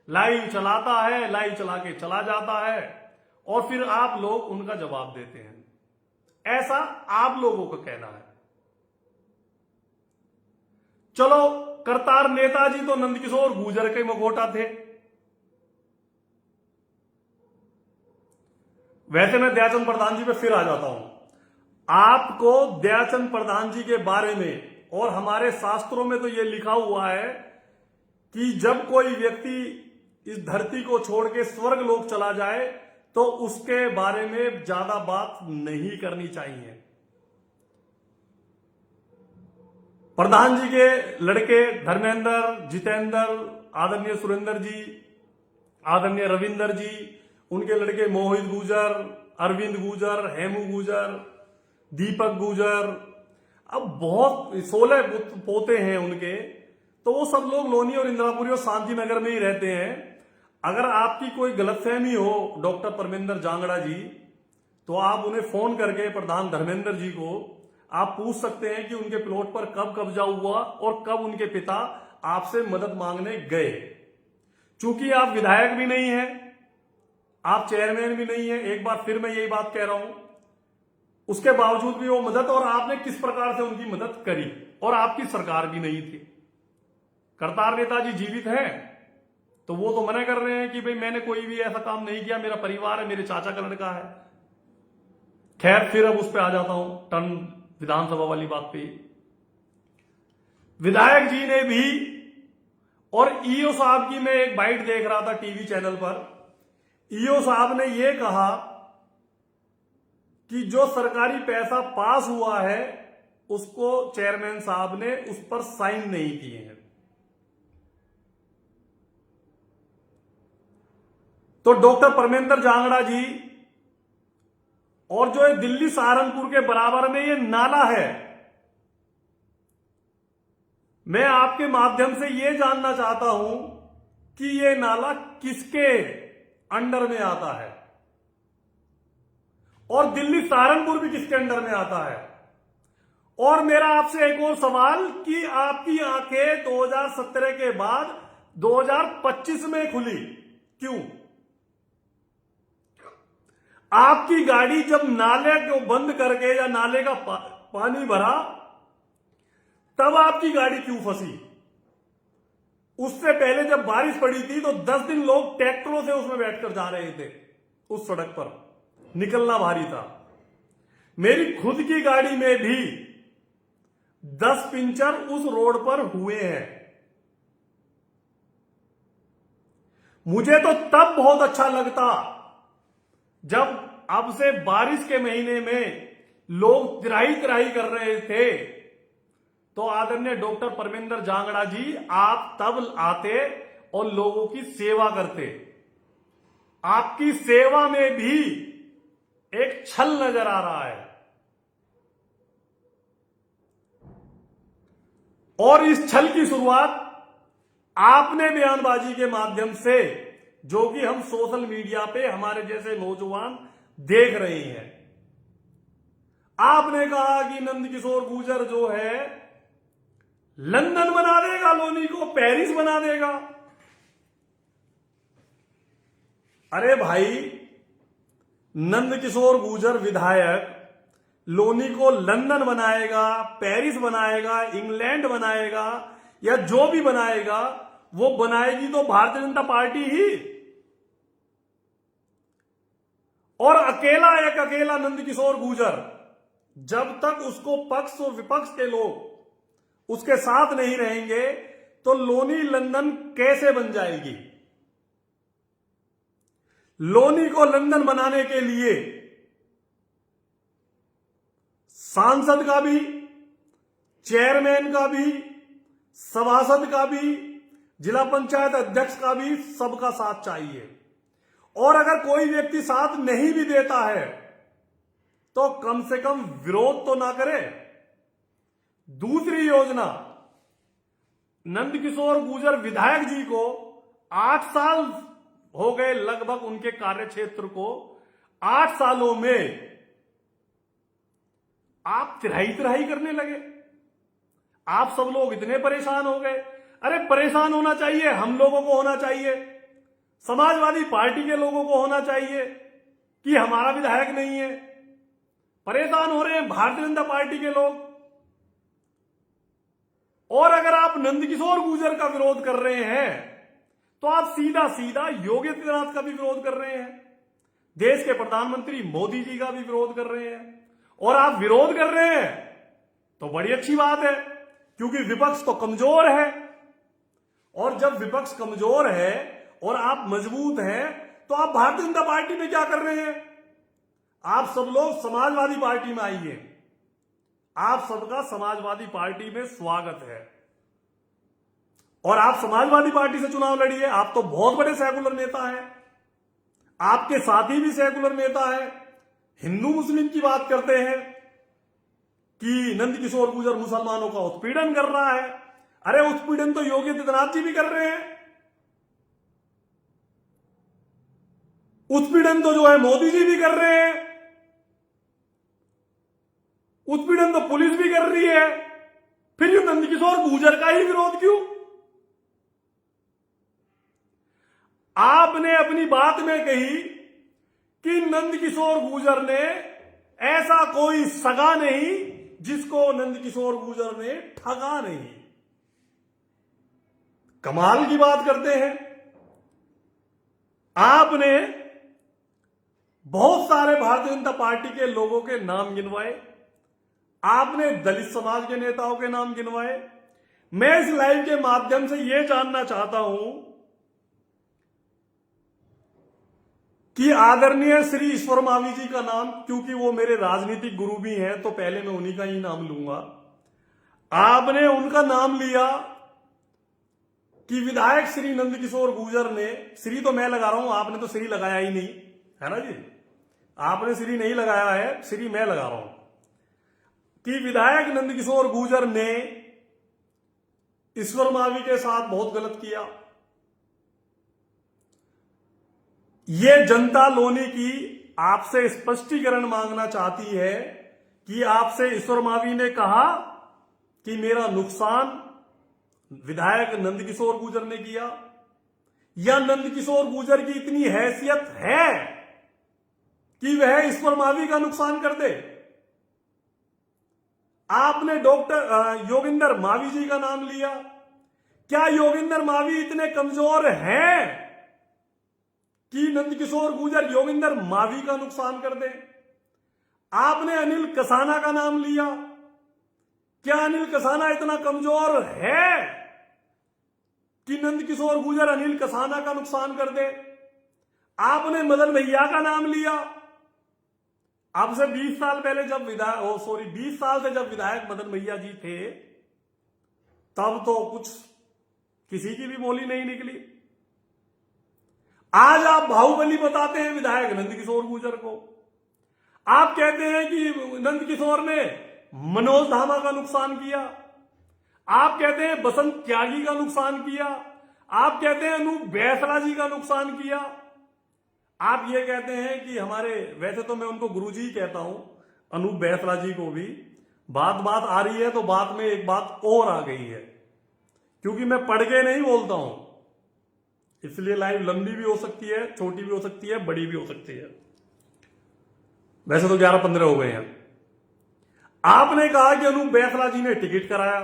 लाइव चलाता है, लाइव चला के चला जाता है, और फिर आप लोग उनका जवाब देते हैं। ऐसा आप लोगों का कहना है। चलो, करतार नेताजी तो नंदकिशोर गुर्जर के मखौटा थे। वैसे मैं दयाचंद प्रधान जी पे फिर आ जाता हूं। आपको दयाचंद प्रधान जी के बारे में, और हमारे शास्त्रों में तो यह लिखा हुआ है कि जब कोई व्यक्ति इस धरती को छोड़ के स्वर्ग लोक चला जाए तो उसके बारे में ज्यादा बात नहीं करनी चाहिए। प्रधान जी के लड़के धर्मेंद्र, जितेंद्र, आदरणीय सुरेंद्र जी, आदरणीय रविंदर जी, उनके लड़के मोहित गुर्जर, अरविंद गुर्जर, हेमू गुर्जर, दीपक गुर्जर, अब बहुत 16 पोते हैं उनके। तो वो सब लोग लोनी और इंदिरापुरी और शांतिनगर में ही रहते हैं। अगर आपकी कोई गलतफहमी हो डॉक्टर परमेंद्र जांगड़ा जी, तो आप उन्हें फोन करके प्रधान धर्मेंद्र जी को आप पूछ सकते हैं कि उनके प्लॉट पर कब कब्जा हुआ और कब उनके पिता आपसे मदद मांगने गए। चूंकि आप विधायक भी नहीं हैं, आप चेयरमैन भी नहीं है, एक बार फिर मैं यही बात कह रहा हूं, उसके बावजूद भी वो मदद, और आपने किस प्रकार से उनकी मदद करी, और आपकी सरकार भी नहीं थी। करतार नेताजी जीवित हैं तो वो तो मना कर रहे हैं कि भाई मैंने कोई भी ऐसा काम नहीं किया, मेरा परिवार है, मेरे चाचा का लड़का है। खैर, फिर अब उस पर आ जाता हूं, टर्न विधानसभा वाली बात पे। विधायक जी ने भी, और ईओ साहब की मैं एक बाइट देख रहा था टीवी चैनल पर, ईओ साहब ने यह कहा कि जो सरकारी पैसा पास हुआ है उसको चेयरमैन साहब ने उस पर साइन नहीं किए हैं। तो डॉक्टर परमेंद्र जांगड़ा जी, और जो है दिल्ली सहारनपुर के बराबर में ये नाला है, मैं आपके माध्यम से यह जानना चाहता हूं कि यह नाला किसके अंडर में आता है और दिल्ली सहारनपुर भी किसके अंडर में आता है। और मेरा आपसे एक और सवाल कि आपकी आंखें 2017 के बाद 2025 में खुली क्यों? आपकी गाड़ी जब नाले को बंद करके या नाले का पानी भरा तब आपकी गाड़ी क्यों फंसी? उससे पहले जब बारिश पड़ी थी तो 10 दिन लोग ट्रैक्टरों से उसमें बैठकर जा रहे थे, उस सड़क पर निकलना भारी था। मेरी खुद की गाड़ी में भी 10 पंचर उस रोड पर हुए हैं। मुझे तो तब बहुत अच्छा लगता जब अब से बारिश के महीने में लोग तिराही तिराही कर रहे थे, तो आदरणीय डॉक्टर परमेंद्र जांगड़ा जी आप तब आते और लोगों की सेवा करते। आपकी सेवा में भी एक छल नजर आ रहा है, और इस छल की शुरुआत आपने बयानबाजी के माध्यम से, जो कि हम सोशल मीडिया पे हमारे जैसे नौजवान देख रहे हैं, आपने कहा कि नंदकिशोर गुर्जर जो है लंदन बना देगा, लोनी को पेरिस बना देगा। अरे भाई, नंदकिशोर गुर्जर विधायक लोनी को लंदन बनाएगा, पेरिस बनाएगा, इंग्लैंड बनाएगा, या जो भी बनाएगा वो बनाएगी तो भारतीय जनता पार्टी ही। और अकेला नंदकिशोर गुर्जर, जब तक उसको पक्ष और विपक्ष के लोग उसके साथ नहीं रहेंगे तो लोनी लंदन कैसे बन जाएगी? लोनी को लंदन बनाने के लिए सांसद का भी, चेयरमैन का भी, सभासद का भी, जिला पंचायत अध्यक्ष का भी, सबका साथ चाहिए। और अगर कोई व्यक्ति साथ नहीं भी देता है तो कम से कम विरोध तो ना करे। दूसरी योजना, नंदकिशोर गुर्जर विधायक जी को 8 साल हो गए लगभग उनके कार्य क्षेत्र को। 8 सालों में आप तिराही तिराही करने लगे। आप सब लोग इतने परेशान हो गए। अरे परेशान होना चाहिए, हम लोगों को होना चाहिए, समाजवादी पार्टी के लोगों को होना चाहिए कि हमारा विधायक नहीं है। परेशान हो रहे हैं भारतीय जनता पार्टी के लोग। और अगर आप नंदकिशोर गुर्जर का विरोध कर रहे हैं तो आप सीधा सीधा योगी आदित्यनाथ का भी विरोध कर रहे हैं, देश के प्रधानमंत्री मोदी जी का भी विरोध कर रहे हैं। और आप विरोध कर रहे हैं तो बड़ी अच्छी बात है, क्योंकि विपक्ष तो कमजोर है। और जब विपक्ष कमजोर है और आप मजबूत हैं तो आप भारतीय जनता पार्टी में क्या कर रहे हैं? आप सब लोग समाजवादी पार्टी में आइए। आप सबका समाजवादी पार्टी में स्वागत है। और आप समाजवादी पार्टी से चुनाव लड़िए। आप तो बहुत बड़े सेकुलर नेता हैं, आपके साथी भी सेकुलर नेता है। हिंदू मुस्लिम की बात करते हैं कि नंदकिशोर गुर्जर मुसलमानों का उत्पीड़न कर रहा है। अरे उत्पीड़न तो योगी आदित्यनाथ जी भी कर रहे हैं। उत्पीड़न तो जो है मोदी जी भी कर रहे हैं। उत्पीड़न तो पुलिस भी कर रही है। फिर ये नंदकिशोर गुर्जर का ही विरोध क्यों? आपने अपनी बात में कही कि नंदकिशोर गुर्जर ने ऐसा कोई सगा नहीं जिसको नंदकिशोर गुर्जर ने ठगा नहीं। कमाल की बात करते हैं। आपने बहुत सारे भारतीय जनता पार्टी के लोगों के नाम गिनवाए, आपने दलित समाज के नेताओं के नाम गिनवाए। मैं इस लाइव के माध्यम से यह जानना चाहता हूं कि आदरणीय श्री ईश्वर मावी जी का नाम, क्योंकि वो मेरे राजनीतिक गुरु भी हैं तो पहले मैं उन्हीं का ही नाम लूंगा। आपने उनका नाम लिया कि विधायक श्री नंदकिशोर गुर्जर ने, श्री तो मैं लगा रहा हूं, आपने तो श्री लगाया ही नहीं है ना जी, आपने श्री नहीं लगाया है, श्री मैं लगा रहा हूं कि विधायक नंदकिशोर गुर्जर ने ईश्वर मावी के साथ बहुत गलत किया। यह जनता लोनी की आपसे स्पष्टीकरण मांगना चाहती है कि आपसे ईश्वर मावी ने कहा कि मेरा नुकसान विधायक नंदकिशोर गुर्जर ने किया, या नंदकिशोर गुर्जर की इतनी हैसियत है कि वह ईश्वर मावी का नुकसान कर दे। आपने डॉक्टर योगिंदर मावी जी का नाम लिया। क्या योगिंदर मावी इतने कमजोर हैं कि नंदकिशोर गुर्जर योगिंदर मावी का नुकसान कर दे? आपने अनिल कसाना का नाम लिया। क्या अनिल कसाना इतना कमजोर है कि नंदकिशोर गुर्जर अनिल कसाना का नुकसान कर दे? आपने मदन भैया का नाम लिया। अब से 20 साल पहले जब 20 साल से जब विधायक मदन भैया जी थे, तब तो कुछ किसी की भी बोली नहीं निकली। आज आप बाहुबली बताते हैं विधायक नंदकिशोर गुर्जर को। आप कहते हैं कि नंदकिशोर ने मनोज धामा का नुकसान किया। आप कहते हैं बसंत त्यागी का नुकसान किया। आप कहते हैं अनूप बैसला जी का नुकसान किया। आप ये कहते हैं कि हमारे, वैसे तो मैं उनको गुरुजी कहता हूं, अनूप बैसला जी को भी। बात आ रही है तो बात में एक बात और आ गई है, क्योंकि मैं पढ़ के नहीं बोलता हूं, इसलिए लाइव लंबी भी हो सकती है, छोटी भी हो सकती है, बड़ी भी हो सकती है। वैसे तो 11-15 हो गए हैं। आपने कहा कि अनूप बैसला जी ने टिकट कराया,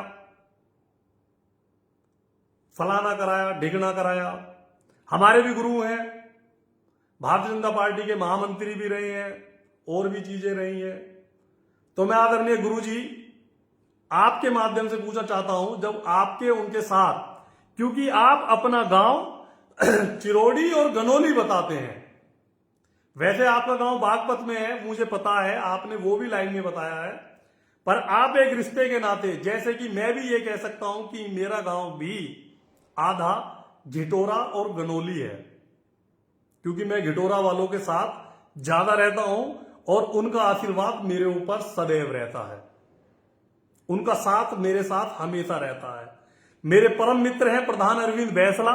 फलाना कराया, ढिकना कराया। हमारे भी गुरु हैं, भारतीय जनता पार्टी के महामंत्री भी रहे हैं, और भी चीजें रही हैं। तो मैं आदरणीय गुरु जी आपके माध्यम से पूछना चाहता हूं, जब आपके उनके साथ, क्योंकि आप अपना गांव चिरौड़ी और गनौली बताते हैं, वैसे आपका गांव बागपत में है, मुझे पता है, आपने वो भी लाइन में बताया है, पर आप एक रिश्ते के नाते, जैसे कि मैं भी ये कह सकता हूं कि मेरा गांव भी आधा घिटोरा और गनौली है, क्योंकि मैं घिटोरा वालों के साथ ज्यादा रहता हूं और उनका आशीर्वाद मेरे ऊपर सदैव रहता है, उनका साथ मेरे साथ हमेशा रहता है। मेरे परम मित्र हैं प्रधान अरविंद बैसला,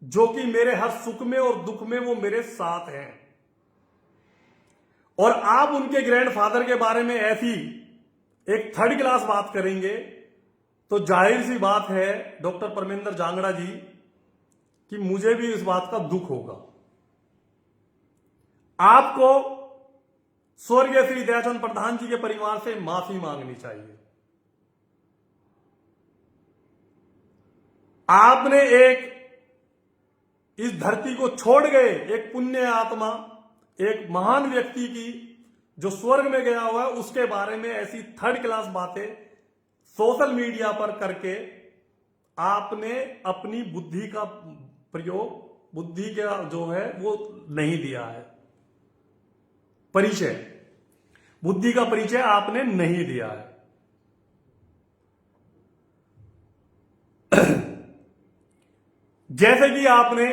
जो कि मेरे हर सुख में और दुख में वो मेरे साथ हैं। और आप उनके ग्रैंडफादर के बारे में ऐसी एक थर्ड क्लास बात करेंगे तो जाहिर सी बात है डॉक्टर परमेंद्र जांगड़ा जी कि मुझे भी इस बात का दुख होगा। आपको स्वर्गीय श्री दयाचंद प्रधान जी के परिवार से माफी मांगनी चाहिए। आपने एक इस धरती को छोड़ गए एक पुण्य आत्मा, एक महान व्यक्ति की जो स्वर्ग में गया हुआ है, उसके बारे में ऐसी थर्ड क्लास बातें सोशल मीडिया पर करके आपने अपनी बुद्धि का प्रयोग, बुद्धि का जो है वो नहीं दिया है, परिचय, बुद्धि का परिचय आपने नहीं दिया है। जैसे कि आपने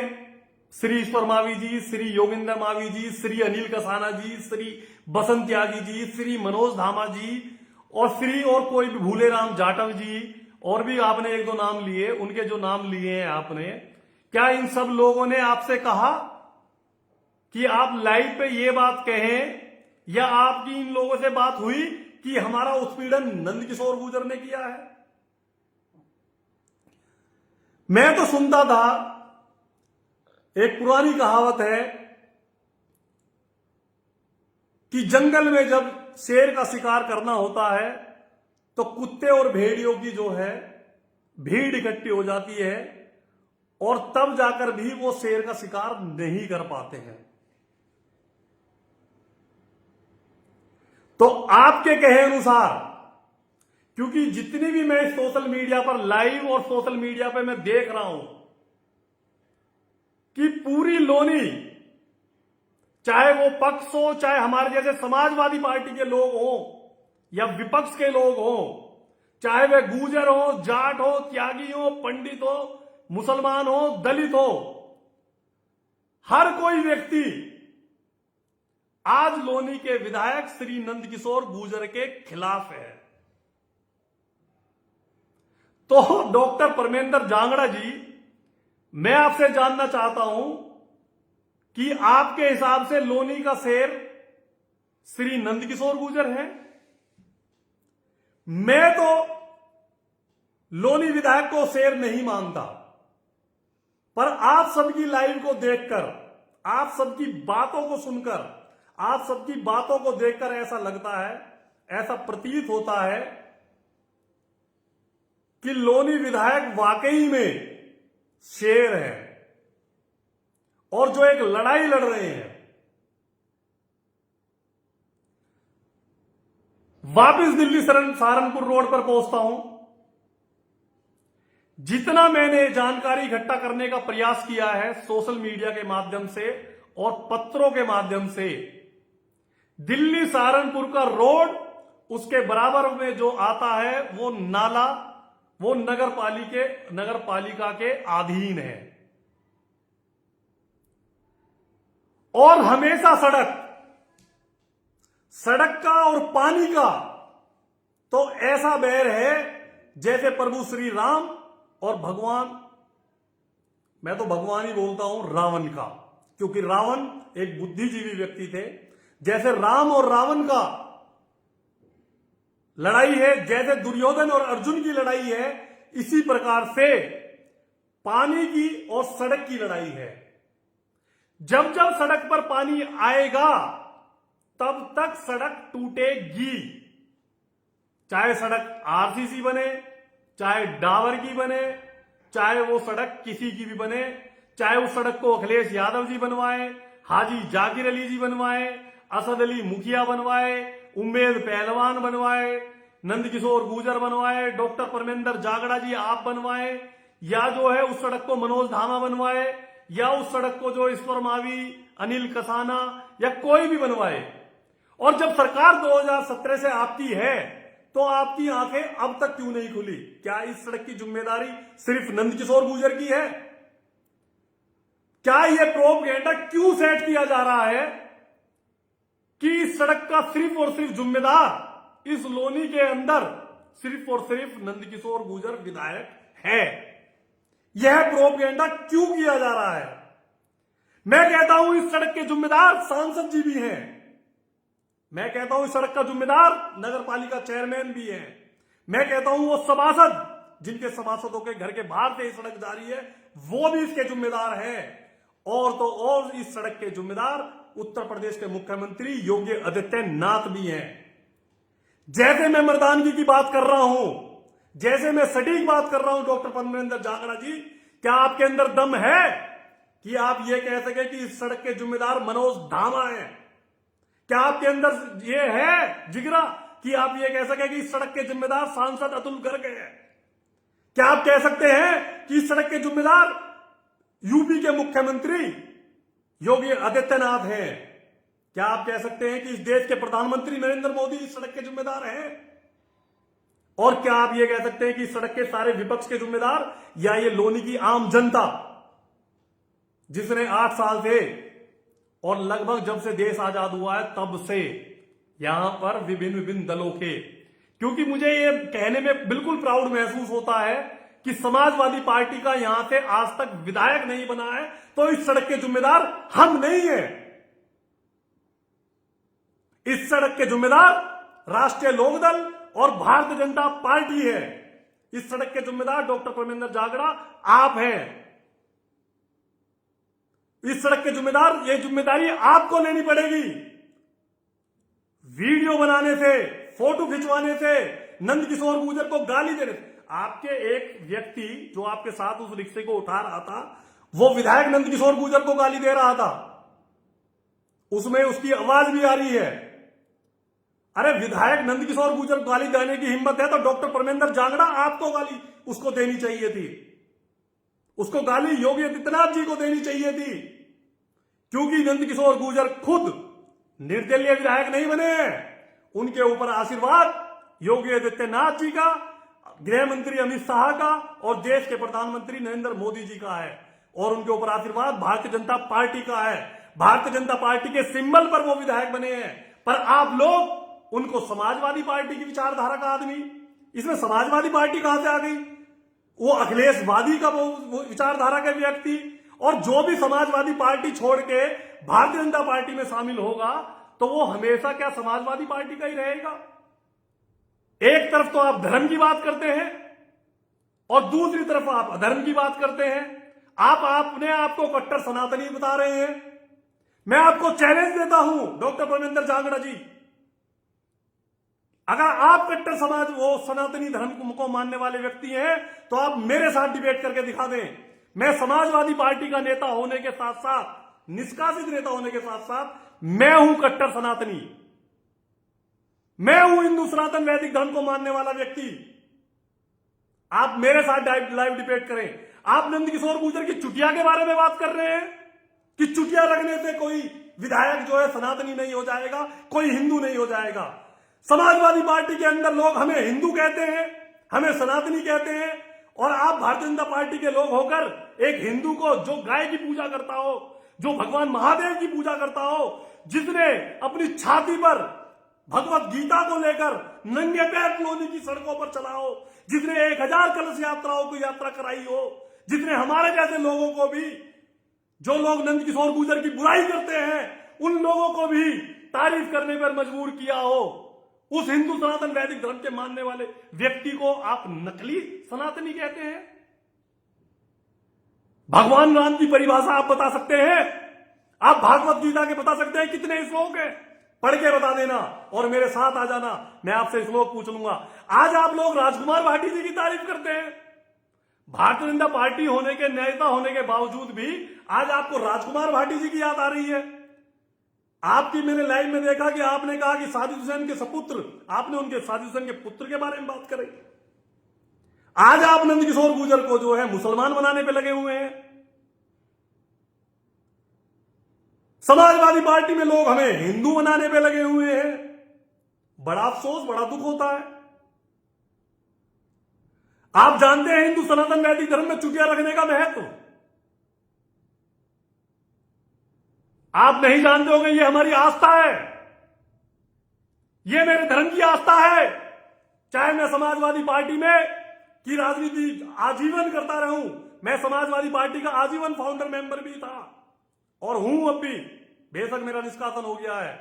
श्री ईश्वर मावी जी, श्री योगिंदर मावी जी, श्री अनिल कसाना जी, श्री बसंत त्यागी जी, श्री मनोज धामा जी और श्री और कोई भी भूले राम जाटव जी, और भी आपने एक दो नाम लिए, उनके जो नाम लिए हैं आपने, क्या इन सब लोगों ने आपसे कहा कि आप लाइव पे ये बात कहें, या आपकी इन लोगों से बात हुई कि हमारा उत्पीड़न नंदकिशोर गुर्जर ने किया है? मैं तो सुनता था, एक पुरानी कहावत है कि जंगल में जब शेर का शिकार करना होता है तो कुत्ते और भेड़ियों की जो है भीड़ इकट्ठी हो जाती है और तब जाकर भी वो शेर का शिकार नहीं कर पाते हैं। तो आपके कहे अनुसार, क्योंकि जितनी भी मैं सोशल मीडिया पर लाइव और सोशल मीडिया पर मैं देख रहा हूं कि पूरी लोनी, चाहे वो पक्ष हो, चाहे हमारे जैसे समाजवादी पार्टी के लोग हो या विपक्ष के लोग हो, चाहे वे गुर्जर हो, जाट हो, त्यागी हो, पंडित हो, मुसलमान हो, दलित हो, हर कोई व्यक्ति आज लोनी के विधायक श्री नंदकिशोर गुर्जर के खिलाफ है। तो डॉक्टर परमेंद्र जांगड़ा जी, मैं आपसे जानना चाहता हूं कि आपके हिसाब से लोनी का शेर श्री नंदकिशोर गुर्जर है? मैं तो लोनी विधायक को शेर नहीं मानता, पर आप सबकी लाइव को देखकर, आप सबकी बातों को सुनकर, आप सबकी बातों को देखकर ऐसा लगता है, ऐसा प्रतीत होता है कि लोनी विधायक वाकई में शेर है और जो एक लड़ाई लड़ रहे हैं। वापस दिल्ली सहारनपुर रोड पर पहुंचता हूं। जितना मैंने जानकारी इकट्ठा करने का प्रयास किया है सोशल मीडिया के माध्यम से और पत्रों के माध्यम से, दिल्ली सहारनपुर का रोड, उसके बराबर में जो आता है वो नाला, वो नगर पालिका के अधीन है। और हमेशा सड़क का और पानी का तो ऐसा बैर है जैसे प्रभु श्री राम और भगवान, मैं तो भगवान ही बोलता हूं, रावण का, क्योंकि रावण एक बुद्धिजीवी व्यक्ति थे। जैसे राम और रावण का लड़ाई है, जैसे दुर्योधन और अर्जुन की लड़ाई है, इसी प्रकार से पानी की और सड़क की लड़ाई है। जब जब सड़क पर पानी आएगा तब तक सड़क टूटेगी, चाहे सड़क आरसीसी बने, चाहे डावर की बने, चाहे वो सड़क किसी की भी बने, चाहे उस सड़क को अखिलेश यादव जी बनवाए, हाजी जाकिर अली जी बनवाए, असद अली मुखिया बनवाए, उम्मेद पहलवान बनवाए, नंदकिशोर गुर्जर बनवाए, डॉक्टर परमेंद्र जांगड़ा जी आप बनवाए, या जो है उस सड़क को मनोज धामा बनवाए, या उस सड़क को जो ईश्वर मावी, अनिल कसाना या कोई भी बनवाए। और जब सरकार 2017 से आपकी है तो आपकी आंखें अब तक क्यों नहीं खुली? क्या इस सड़क की जिम्मेदारी सिर्फ नंदकिशोर गुर्जर की है? क्या यह प्रोपेगेंडा क्यों सेट किया जा रहा है कि इस सड़क का सिर्फ और सिर्फ जिम्मेदार इस लोनी के अंदर सिर्फ और सिर्फ नंदकिशोर गुर्जर विधायक है? यह प्रोपेगेंडा क्यों किया जा रहा है? मैं कहता हूं इस सड़क के जिम्मेदार सांसद जी भी हैं, मैं कहता हूं इस सड़क का जिम्मेदार नगर पालिका चेयरमैन भी है, मैं कहता हूं वो सभासद जिनके सभासदों के घर के बाहर से सड़क जा रही है वो भी इसके जिम्मेदार हैं। और तो और इस सड़क के जिम्मेदार उत्तर प्रदेश के मुख्यमंत्री योगी आदित्यनाथ भी हैं। जैसे मैं मर्दानगी की बात कर रहा हूं, जैसे मैं सटीक बात कर रहा हूं डॉक्टर परमेंद्र जांगड़ा जी, क्या आपके अंदर दम है कि आप ये कह सके कि इस सड़क के जिम्मेदार मनोज धामा हैं? क्या आपके अंदर ये है जिगरा कि आप ये कह सके कि इस सड़क के जिम्मेदार सांसद अतुल गर्ग हैं? क्या आप कह सकते हैं कि इस सड़क के जिम्मेदार यूपी के मुख्यमंत्री योगी आदित्यनाथ हैं? क्या आप कह सकते हैं कि इस देश के प्रधानमंत्री नरेंद्र मोदी इस सड़क के जिम्मेदार हैं? और क्या आप ये कह सकते हैं कि इस सड़क के सारे विपक्ष के जिम्मेदार या ये लोनी की आम जनता जिसने 8 साल से और लगभग जब से देश आजाद हुआ है तब से यहां पर विभिन्न दलों के, क्योंकि मुझे ये कहने में बिल्कुल प्राउड महसूस होता है कि समाजवादी पार्टी का यहां से आज तक विधायक नहीं बना है, तो इस सड़क के जिम्मेदार हम नहीं है। इस सड़क के जिम्मेदार राष्ट्रीय लोकदल और भारतीय जनता पार्टी है। इस सड़क के जिम्मेदार डॉक्टर परमेंद्र जांगड़ा आप हैं। इस सड़क के जिम्मेदार, ये जिम्मेदारी आपको लेनी पड़ेगी। वीडियो बनाने से, फोटो खिंचवाने से, नंदकिशोर गुर्जर को गाली देने से। आपके एक व्यक्ति जो आपके साथ उस रिक्शे को उठा रहा था वो विधायक नंदकिशोर गुर्जर को गाली दे रहा था, उसमें उसकी आवाज भी आ रही है। अरे विधायक नंदकिशोर गुर्जर को गाली देने की हिम्मत है तो डॉक्टर परमेंद्र जांगड़ा आपको गाली उसको देनी चाहिए थी। उसको गाली योगी आदित्यनाथ जी को देनी चाहिए थी, क्योंकि नंदकिशोर गुर्जर खुद निर्दलीय विधायक नहीं बने हैं। उनके ऊपर आशीर्वाद योगी आदित्यनाथ जी का, गृह मंत्री अमित शाह का और देश के प्रधानमंत्री नरेंद्र मोदी जी का है। और उनके ऊपर आशीर्वाद भारतीय जनता पार्टी का है। भारतीय जनता पार्टी के सिंबल पर वो विधायक बने हैं। पर आप लोग उनको समाजवादी पार्टी की विचारधारा का आदमी, इसमें समाजवादी पार्टी कहां से आ गई? वो अखिलेशवादी का वो विचारधारा के व्यक्ति, और जो भी समाजवादी पार्टी छोड़ के भारतीय जनता पार्टी में शामिल होगा तो वो हमेशा क्या समाजवादी पार्टी का ही रहेगा। एक तरफ तो आप धर्म की बात करते हैं और दूसरी तरफ आप अधर्म की बात करते हैं। आप अपने आप को कट्टर सनातनी बता रहे हैं। मैं आपको चैलेंज देता हूं डॉक्टर परमेंद्र जांगड़ा जी, अगर आप कट्टर समाज वो सनातनी धर्म को मानने वाले व्यक्ति हैं तो आप मेरे साथ डिबेट करके दिखा दें। मैं समाजवादी पार्टी का नेता होने के साथ साथ, निष्कासित नेता होने के साथ साथ मैं हूं कट्टर सनातनी। मैं हूं हिंदू सनातन वैदिक धर्म को मानने वाला व्यक्ति। आप मेरे साथ लाइव डिबेट करें। आप नंदकिशोर गुर्जर की चुटिया के बारे में बात कर रहे हैं कि चुटिया रखने से कोई विधायक जो है सनातनी नहीं हो जाएगा, कोई हिंदू नहीं हो जाएगा। समाजवादी पार्टी के अंदर लोग हमें हिंदू कहते हैं, हमें सनातनी कहते हैं, और आप भारतीय जनता पार्टी के लोग होकर एक हिंदू को जो गाय की पूजा करता हो, जो भगवान महादेव की पूजा करता हो, जिसने अपनी छाती पर भगवत गीता को लेकर नंगे पैर लोनी की सड़कों पर चला हो, जिसने 1000 कलश यात्राओं की यात्रा कराई हो, जिसने हमारे जैसे लोगों को भी, जो लोग नंदकिशोर गुर्जर की बुराई करते हैं उन लोगों को भी तारीफ करने पर मजबूर किया हो, उस हिंदू सनातन वैदिक धर्म के मानने वाले व्यक्ति को आप नकली सनातनी कहते हैं। भगवान राम की परिभाषा आप बता सकते हैं? आप भागवत गीता के बता सकते हैं कितने श्लोक हैं? पढ़ के बता देना और मेरे साथ आ जाना, मैं आपसे श्लोक पूछ लूंगा। आज आप लोग राजकुमार भाटी जी की तारीफ करते हैं। भारतीय जनता पार्टी होने के, नेता होने के बावजूद भी आज आपको राजकुमार भाटी जी की याद आ रही है। आपकी मैंने लाइव में देखा कि आपने कहा कि साजिद हुसैन के सपुत्र, आपने उनके साजिद हुसैन के पुत्र के बारे में बात करी। आज आप नंदकिशोर गुर्जर को जो है मुसलमान बनाने पे लगे हुए हैं। समाजवादी पार्टी में लोग हमें हिंदू बनाने पे लगे हुए हैं। बड़ा अफसोस, बड़ा दुख होता है। आप जानते हैं हिंदू सनातन वैदिक धर्म में चुटिया रखने का महत्व? आप नहीं जानते होंगे, ये हमारी आस्था है, ये मेरे धर्म की आस्था है। चाहे मैं समाजवादी पार्टी में की राजनीति आजीवन करता रहूं, मैं समाजवादी पार्टी का आजीवन फाउंडर मेंबर भी था और हूं अब भी, बेशक मेरा निष्कासन हो गया है,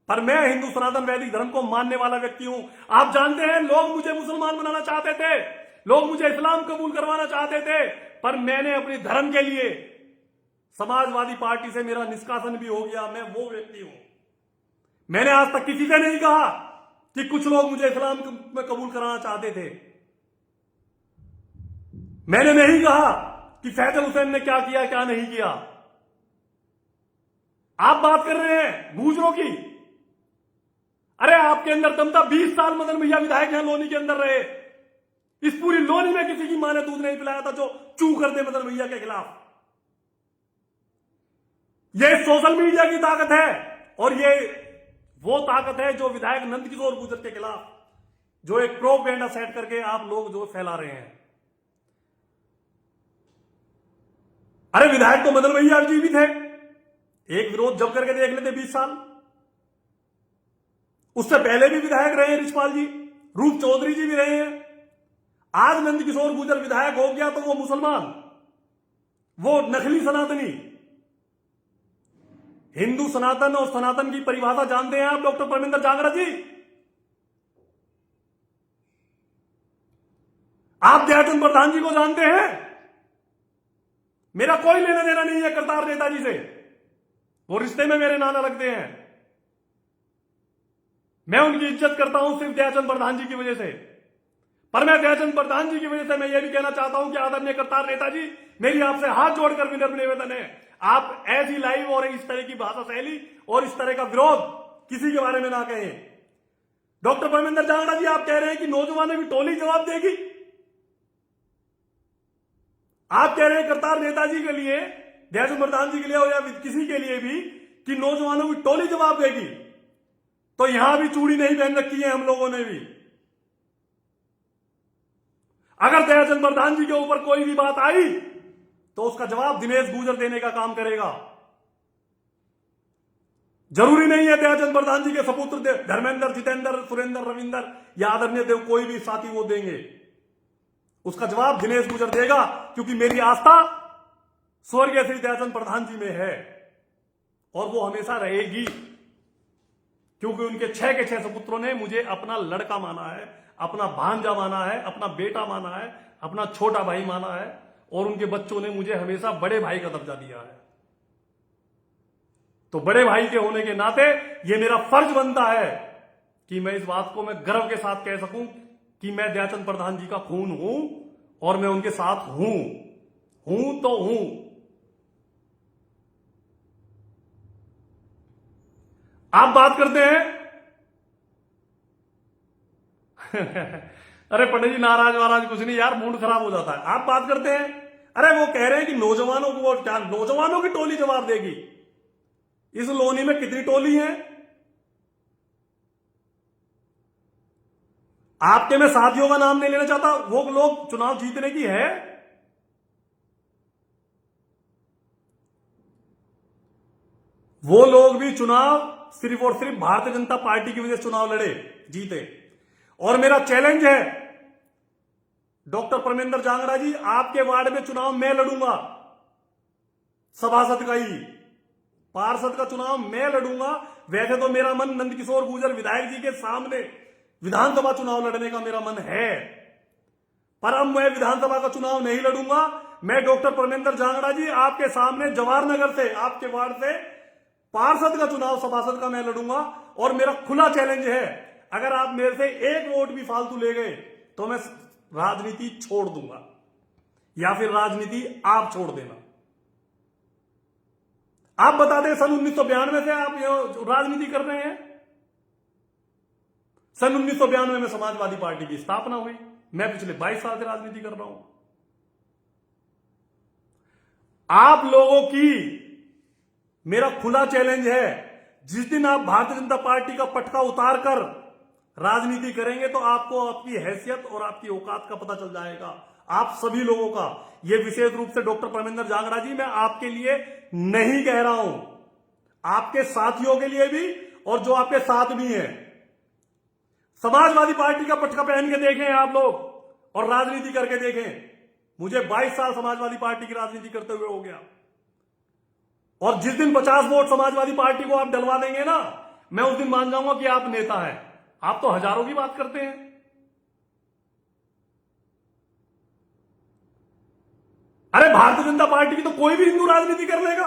पर मैं हिंदू सनातन वैदिक धर्म को मानने वाला व्यक्ति हूं। आप जानते हैं लोग मुझे मुसलमान बनाना चाहते थे, लोग मुझे इस्लाम कबूल करवाना चाहते थे, पर मैंने अपने धर्म के लिए समाजवादी पार्टी से मेरा निष्कासन भी हो गया। मैं वो व्यक्ति हूं। मैंने आज तक किसी से नहीं कहा कि कुछ लोग मुझे इस्लाम में कबूल कराना चाहते थे। मैंने नहीं कहा कि फैजल हुसैन ने क्या किया क्या नहीं किया। आप बात कर रहे हैं गुर्जरों की। अरे आपके अंदर दम था। 20 साल मदन भैया विधायक यहां लोनी के अंदर रहे। इस पूरी लोनी में किसी की मां ने दूध नहीं पिलाया था जो चू कर दे मदन भैया के खिलाफ। ये सोशल मीडिया की ताकत है और ये वो ताकत है जो विधायक नंदकिशोर गुर्जर के खिलाफ जो एक प्रोपेगेंडा सेट करके आप लोग जो फैला रहे हैं। अरे विधायक तो मदन भैया जी भी थे। एक विरोध जब करके देख लेते 20 साल। उससे पहले भी विधायक रहे हैं रिछपाल जी, रूप चौधरी जी भी रहे हैं। आज नंदकिशोर गुर्जर विधायक हो गया तो वो मुसलमान, वो नकली सनातनी। हिंदू सनातन और सनातन की परिभाषा जानते हैं आप डॉक्टर परमेंद्र जांगड़ा जी? आप दयाचंद प्रधान जी को जानते हैं? मेरा कोई लेना देना नहीं है करतार नेताजी से, वो रिश्ते में मेरे नाना लगते हैं। मैं उनकी इज्जत करता हूं सिर्फ दयाचंद प्रधान जी की वजह से। पर मैं दयाचंद प्रधान जी की वजह से मैं ये भी कहना चाहता हूं कि आदरणीय करतार नेताजी, मेरी आपसे हाथ जोड़कर विनम्र निवेदन है, आप ऐसी लाइव और इस तरह की भाषा शैली और इस तरह का विरोध किसी के बारे में ना कहें। डॉक्टर परमेंद्र जांगड़ा जी, आप कह रहे हैं कि नौजवानों की टोली जवाब देगी। आप कह रहे हैं करतार नेताजी के लिए, दयाचंद प्रधान जी के लिए या किसी के लिए भी कि नौजवानों की टोली जवाब देगी, तो यहां भी चूड़ी नहीं पहन रखी है हम लोगों ने भी। अगर दयाचंद प्रधान जी के ऊपर कोई भी बात आई तो उसका जवाब दिनेश गुर्जर देने का काम करेगा। जरूरी नहीं है दयाचंद प्रधान जी के सपुत्र धर्मेंद्र, जितेंद्र, सुरेंद्र, रविंदर या आदरणीय देव कोई भी साथी वो देंगे। उसका जवाब दिनेश गुर्जर देगा, क्योंकि मेरी आस्था स्वर्गीय श्री दयाचंद प्रधान जी में है और वो हमेशा रहेगी, क्योंकि उनके 6 के 6 सपुत्रों ने मुझे अपना लड़का माना है, अपना भांजा माना है, अपना बेटा माना है, अपना छोटा भाई माना है, और उनके बच्चों ने मुझे हमेशा बड़े भाई का दर्जा दिया है। तो बड़े भाई के होने के नाते यह मेरा फर्ज बनता है कि मैं इस बात को मैं गर्व के साथ कह सकूं कि मैं दयाचंद प्रधान जी का खून हूं और मैं उनके साथ हूं तो हूं। आप बात करते हैं अरे पंडित जी नाराज वाराज कुछ नहीं यार, मूड खराब हो जाता है। आप बात करते हैं, अरे वो कह रहे हैं कि नौजवानों को क्या नौजवानों की टोली जवाब देगी। इस लोनी में कितनी टोली है? आपके मैं साथियों का नाम नहीं लेना चाहता, वो लोग चुनाव जीतने की है। वो लोग भी चुनाव सिर्फ और सिर्फ भारतीय जनता पार्टी की वजह से चुनाव लड़े, जीते। और मेरा चैलेंज है डॉक्टर परमेंद्र जांगड़ा जी, आपके वार्ड में चुनाव मैं लड़ूंगा, सभासद का ही, पार्षद का चुनाव मैं लड़ूंगा। वैसे तो मेरा मन नंदकिशोर गुर्जर विधायक जी के सामने विधानसभा चुनाव लड़ने का मेरा मन है, पर अब मैं विधानसभा का चुनाव नहीं लड़ूंगा। मैं डॉक्टर परमेंद्र जांगड़ा जी आपके सामने जवाहर नगर से, आपके वार्ड से पार्षद का चुनाव, सभासद का मैं लड़ूंगा। और मेरा खुला चैलेंज है, अगर आप मेरे से एक वोट भी फालतू ले गए तो मैं राजनीति छोड़ दूंगा, या फिर राजनीति आप छोड़ देना। आप बता दें, सन 1992 से आप राजनीति कर रहे हैं। सन 1992 में समाजवादी पार्टी की स्थापना हुई। मैं पिछले 22 साल से राजनीति कर रहा हूं। आप लोगों की मेरा खुला चैलेंज है, जिस दिन आप भारतीय जनता पार्टी का पटका उतार कर राजनीति करेंगे तो आपको आपकी हैसियत और आपकी औकात का पता चल जाएगा, आप सभी लोगों का। यह विशेष रूप से डॉक्टर परमेंद्र जांगड़ा जी, मैं आपके लिए नहीं कह रहा हूं, आपके साथियों के लिए भी, और जो आपके साथ भी हैं। समाजवादी पार्टी का पटका पहन के देखें आप लोग और राजनीति करके देखें। मुझे 22 साल समाजवादी पार्टी की राजनीति करते हुए हो गया, और जिस दिन 50 वोट समाजवादी पार्टी को आप डलवा देंगे ना, मैं उस दिन मान जाऊंगा कि आप नेता हैं। आप तो हजारों की बात करते हैं। अरे भारतीय जनता पार्टी की तो कोई भी हिंदू राजनीति कर लेगा।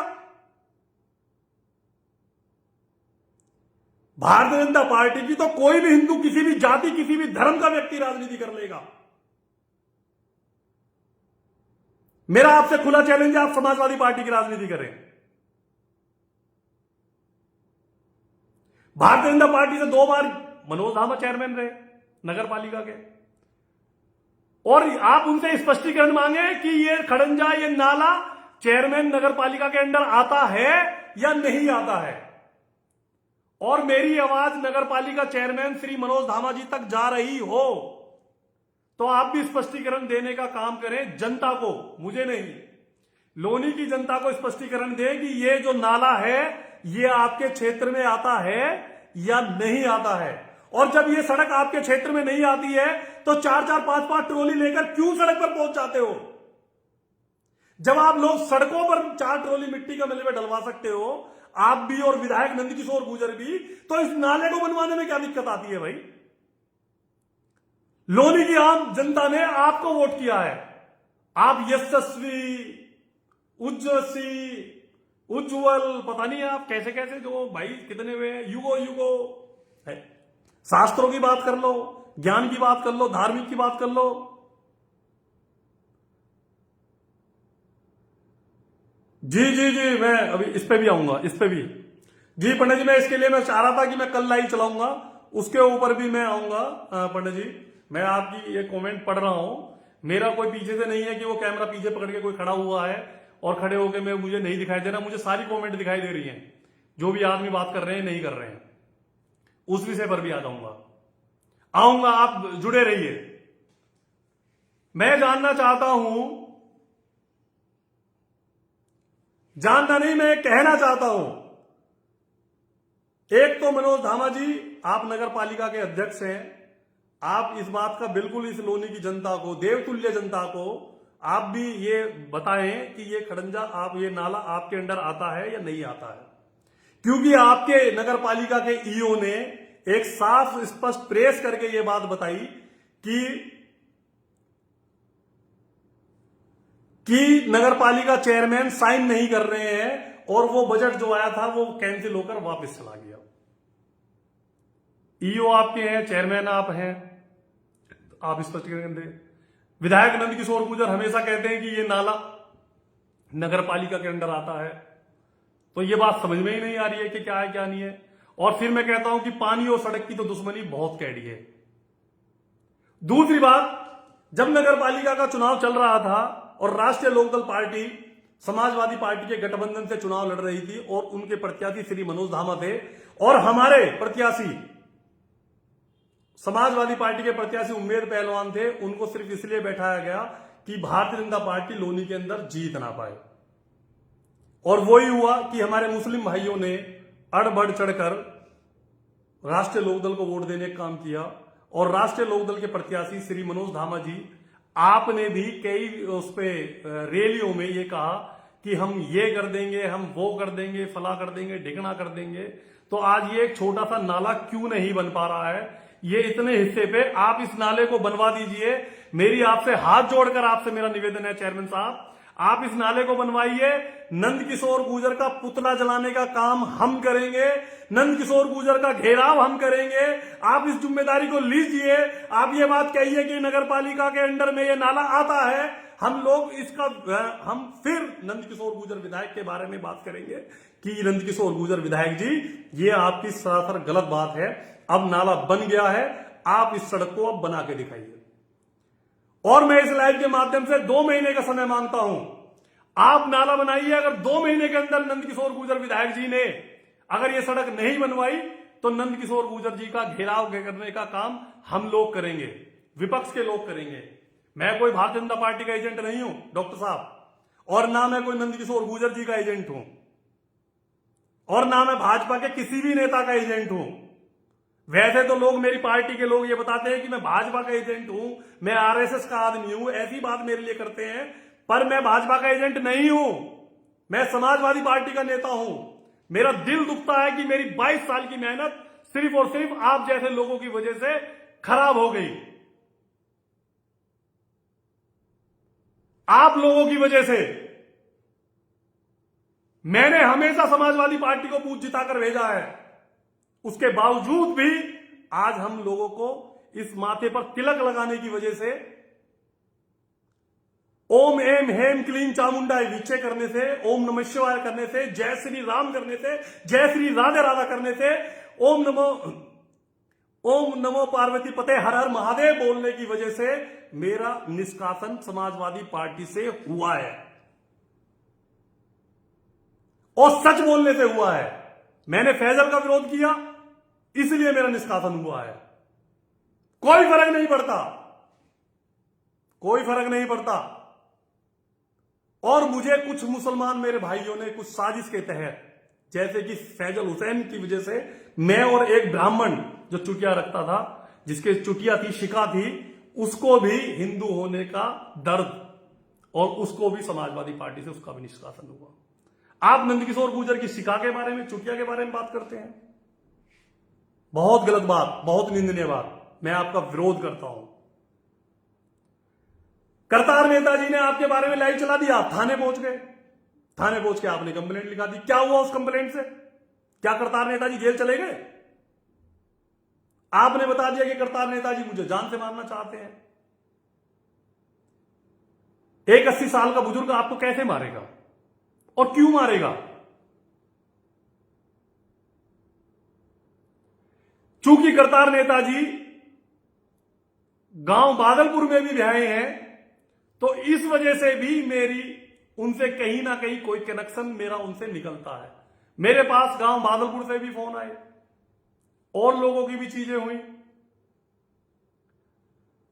भारतीय जनता पार्टी की तो कोई भी हिंदू, किसी भी जाति, किसी भी धर्म का व्यक्ति राजनीति कर लेगा। मेरा आपसे खुला चैलेंज है, आप समाजवादी पार्टी की राजनीति करें। भारतीय जनता पार्टी से 2 बार मनोज धामा चेयरमैन रहे नगर पालिका के, और आप उनसे स्पष्टीकरण मांगे कि ये खड़ंजा, ये नाला चेयरमैन नगर पालिका के अंदर आता है या नहीं आता है। और मेरी आवाज नगर पालिका चेयरमैन श्री मनोज धामा जी तक जा रही हो तो आप भी स्पष्टीकरण देने का काम करें, जनता को, मुझे नहीं, लोनी की जनता को स्पष्टीकरण दें कि ये जो नाला है ये आपके क्षेत्र में आता है या नहीं आता है। और जब ये सड़क आपके क्षेत्र में नहीं आती है तो 4-4, 5-5 ट्रॉली लेकर क्यों सड़क पर पहुंच जाते हो? जब आप लोग सड़कों पर 4 ट्रॉली मिट्टी का मलबे डलवा सकते हो, आप भी और विधायक नंदकिशोर गुर्जर भी, तो इस नाले को बनवाने में क्या दिक्कत आती है भाई? लोनी की आम जनता ने आपको वोट किया है। आप यशस्वी, उज्जवल, पता नहीं आप कैसे कैसे जो भाई कितने हुए हैं, युगो है। शास्त्रों की बात कर लो, ज्ञान की बात कर लो, धार्मिक की बात कर लो। जी मैं अभी इस पे भी आऊंगा, इस पे भी। जी पंडित जी, मैं इसके लिए मैं चाह रहा था कि मैं कल लाइव चलाऊंगा उसके ऊपर भी मैं आऊंगा। पंडित जी, मैं आपकी ये कमेंट पढ़ रहा हूं। मेरा कोई पीछे से नहीं है कि वो कैमरा पीछे पकड़ के कोई खड़ा हुआ है और खड़े होकर मैं मुझे नहीं दिखाई दे रहा। मुझे सारी कमेंट दिखाई दे रही हैं, जो भी आदमी बात कर रहे हैं नहीं कर रहे हैं। उस विषय पर भी आ आऊंगा, आप जुड़े रहिए। मैं जानना चाहता हूं, जानना नहीं, मैं कहना चाहता हूं। एक तो मनोज धामा जी, आप नगर पालिका के अध्यक्ष हैं। आप इस बात का बिल्कुल इस लोनी की जनता को, देवतुल्य जनता को आप भी ये बताएं कि ये खड़ंजा, आप ये नाला आपके अंडर आता है या नहीं आता है। क्योंकि आपके नगर पालिका के ईओ ने एक साफ स्पष्ट प्रेस करके ये बात बताई कि नगर पालिका चेयरमैन साइन नहीं कर रहे हैं और वो बजट जो आया था वो कैंसिल होकर वापस चला गया। ईओ आपके हैं, चेयरमैन आप हैं, आप स्पष्टीकरण दें। विधायक नंद किशोर गुर्जर हमेशा कहते हैं कि ये नाला नगर पालिका के अंडर आता है, तो ये बात समझ में ही नहीं आ रही है कि क्या है क्या नहीं है। और फिर मैं कहता हूं कि पानी और सड़क की तो दुश्मनी बहुत कैडी है। दूसरी बात, जब नगर पालिका का चुनाव चल रहा था और राष्ट्रीय लोकदल पार्टी समाजवादी पार्टी के गठबंधन से चुनाव लड़ रही थी और उनके प्रत्याशी श्री मनोज धामा थे और हमारे प्रत्याशी समाजवादी पार्टी के प्रत्याशी उम्मेद पहलवान थे, उनको सिर्फ इसलिए बैठाया गया कि भारतीय जनता पार्टी लोनी के अंदर जीत ना पाए। और वही हुआ कि हमारे मुस्लिम भाइयों ने अड़ बढ़ चढ़कर राष्ट्रीय लोकदल को वोट देने का काम किया और राष्ट्रीय लोकदल के प्रत्याशी श्री मनोज धामा जी, आपने भी कई उस पे रैलियों में ये कहा कि हम ये कर देंगे, हम वो कर देंगे, फला कर देंगे, ढिकना कर देंगे। तो आज ये एक छोटा सा नाला क्यों नहीं बन पा रहा है? ये इतने हिस्से पे आप इस नाले को बनवा दीजिए। मेरी आपसे हाथ जोड़कर आपसे मेरा निवेदन है चेयरमैन साहब, आप इस नाले को बनवाइए। नंद किशोर गुर्जर का पुतला जलाने का काम हम करेंगे, नंद किशोर गुर्जर का घेराव हम करेंगे। आप इस जिम्मेदारी को लीजिए। आप ये बात कहिए कि नगर पालिका के अंडर में ये नाला आता है, हम लोग इसका हम फिर नंद किशोर गुर्जर विधायक के बारे में बात करेंगे कि नंद किशोर गुर्जर विधायक जी, ये आपकी सरासर गलत बात है। अब नाला बन गया है, आप इस सड़क को अब बना के दिखाइए। और मैं इस लाइव के माध्यम से 2 महीने का समय मांगता हूं। आप नाला बनाइए। अगर 2 महीने के अंदर नंद किशोर गुर्जर विधायक जी ने अगर ये सड़क नहीं बनवाई तो नंद किशोर गुर्जर जी का घेराव करने का काम हम लोग करेंगे, विपक्ष के लोग करेंगे। मैं कोई भारतीय जनता पार्टी का एजेंट नहीं हूं डॉक्टर साहब, और ना मैं कोई नंद किशोर गुर्जर जी का एजेंट हूं, और ना मैं भाजपा के किसी भी नेता का एजेंट हूं। वैसे तो लोग, मेरी पार्टी के लोग ये बताते हैं कि मैं भाजपा का एजेंट हूं, मैं आरएसएस का आदमी हूं, ऐसी बात मेरे लिए करते हैं, पर मैं भाजपा का एजेंट नहीं हूं। मैं समाजवादी पार्टी का नेता हूं। मेरा दिल दुखता है कि मेरी 22 साल की मेहनत सिर्फ और सिर्फ आप जैसे लोगों की वजह से खराब हो गई। आप लोगों की वजह से मैंने हमेशा समाजवादी पार्टी को पूछ जिताकर भेजा है, उसके बावजूद भी आज हम लोगों को इस माथे पर तिलक लगाने की वजह से ओम एम हेम क्लीम चामुंडा विचे करने से, ओम नमः शिवाय करने से, जय श्री राम करने से, जय श्री राधे राधा करने से, ओम नमो पार्वती पते हर हर महादेव बोलने की वजह से मेरा निष्कासन समाजवादी पार्टी से हुआ है और सच बोलने से हुआ है। मैंने फैजल का विरोध किया, इसलिए मेरा निष्कासन हुआ है। कोई फर्क नहीं पड़ता, कोई फर्क नहीं पड़ता। और मुझे कुछ मुसलमान मेरे भाइयों ने कुछ साजिश के तहत, जैसे कि फैजल हुसैन की वजह से मैं और एक ब्राह्मण जो चुटिया रखता था, जिसके चुटिया थी, शिका थी, उसको भी हिंदू होने का दर्द, और उसको भी समाजवादी पार्टी से उसका भी निष्कासन हुआ। आप नंदकिशोर गुर्जर की शिका के बारे में, चुटिया के बारे में बात करते हैं। बहुत गलत बात, बहुत निंदनीय बात। मैं आपका विरोध करता हूं। करतार नेताजी ने आपके बारे में लाइव चला दिया, थाने पहुंच गए, थाने पहुंच के आपने कंप्लेंट लिखा दी। क्या हुआ उस कंप्लेंट से? क्या करतार नेताजी जेल चले गए? आपने बता दिया कि करतार नेताजी मुझे जान से मारना चाहते हैं। एक 80 साल का बुजुर्ग आपको कैसे मारेगा और क्यों मारेगा? चूंकि करतार नेताजी गांव बादलपुर में भी ब्याहे हैं, तो इस वजह से भी मेरी उनसे कहीं ना कहीं कोई कनेक्शन मेरा उनसे निकलता है। मेरे पास गांव बादलपुर से भी फोन आए और लोगों की भी चीजें हुई।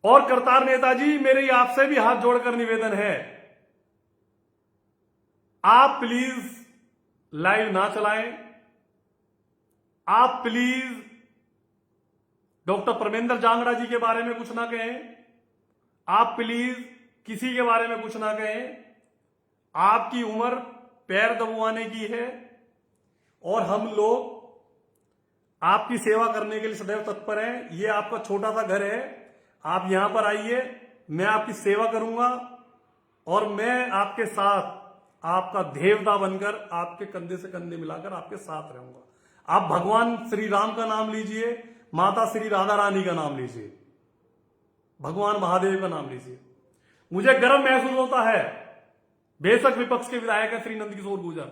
और करतार नेताजी, मेरी आपसे भी हाथ जोड़कर निवेदन है, आप प्लीज लाइव ना चलाएं, आप प्लीज डॉक्टर परमेंद्र जांगड़ा जी के बारे में कुछ ना कहें, आप प्लीज किसी के बारे में कुछ ना कहें। आपकी उम्र पैर दबवाने की है और हम लोग आपकी सेवा करने के लिए सदैव तत्पर हैं। ये आपका छोटा सा घर है, आप यहां पर आइए, मैं आपकी सेवा करूंगा और मैं आपके साथ आपका देवता बनकर आपके कंधे से कंधे मिलाकर आपके साथ रहूंगा। आप भगवान श्री राम का नाम लीजिए, माता श्री राधा रानी का नाम लीजिए, भगवान महादेव का नाम लीजिए। मुझे गर्व महसूस होता है, बेशक विपक्ष के विधायक है श्री नंदकिशोर गुर्जर,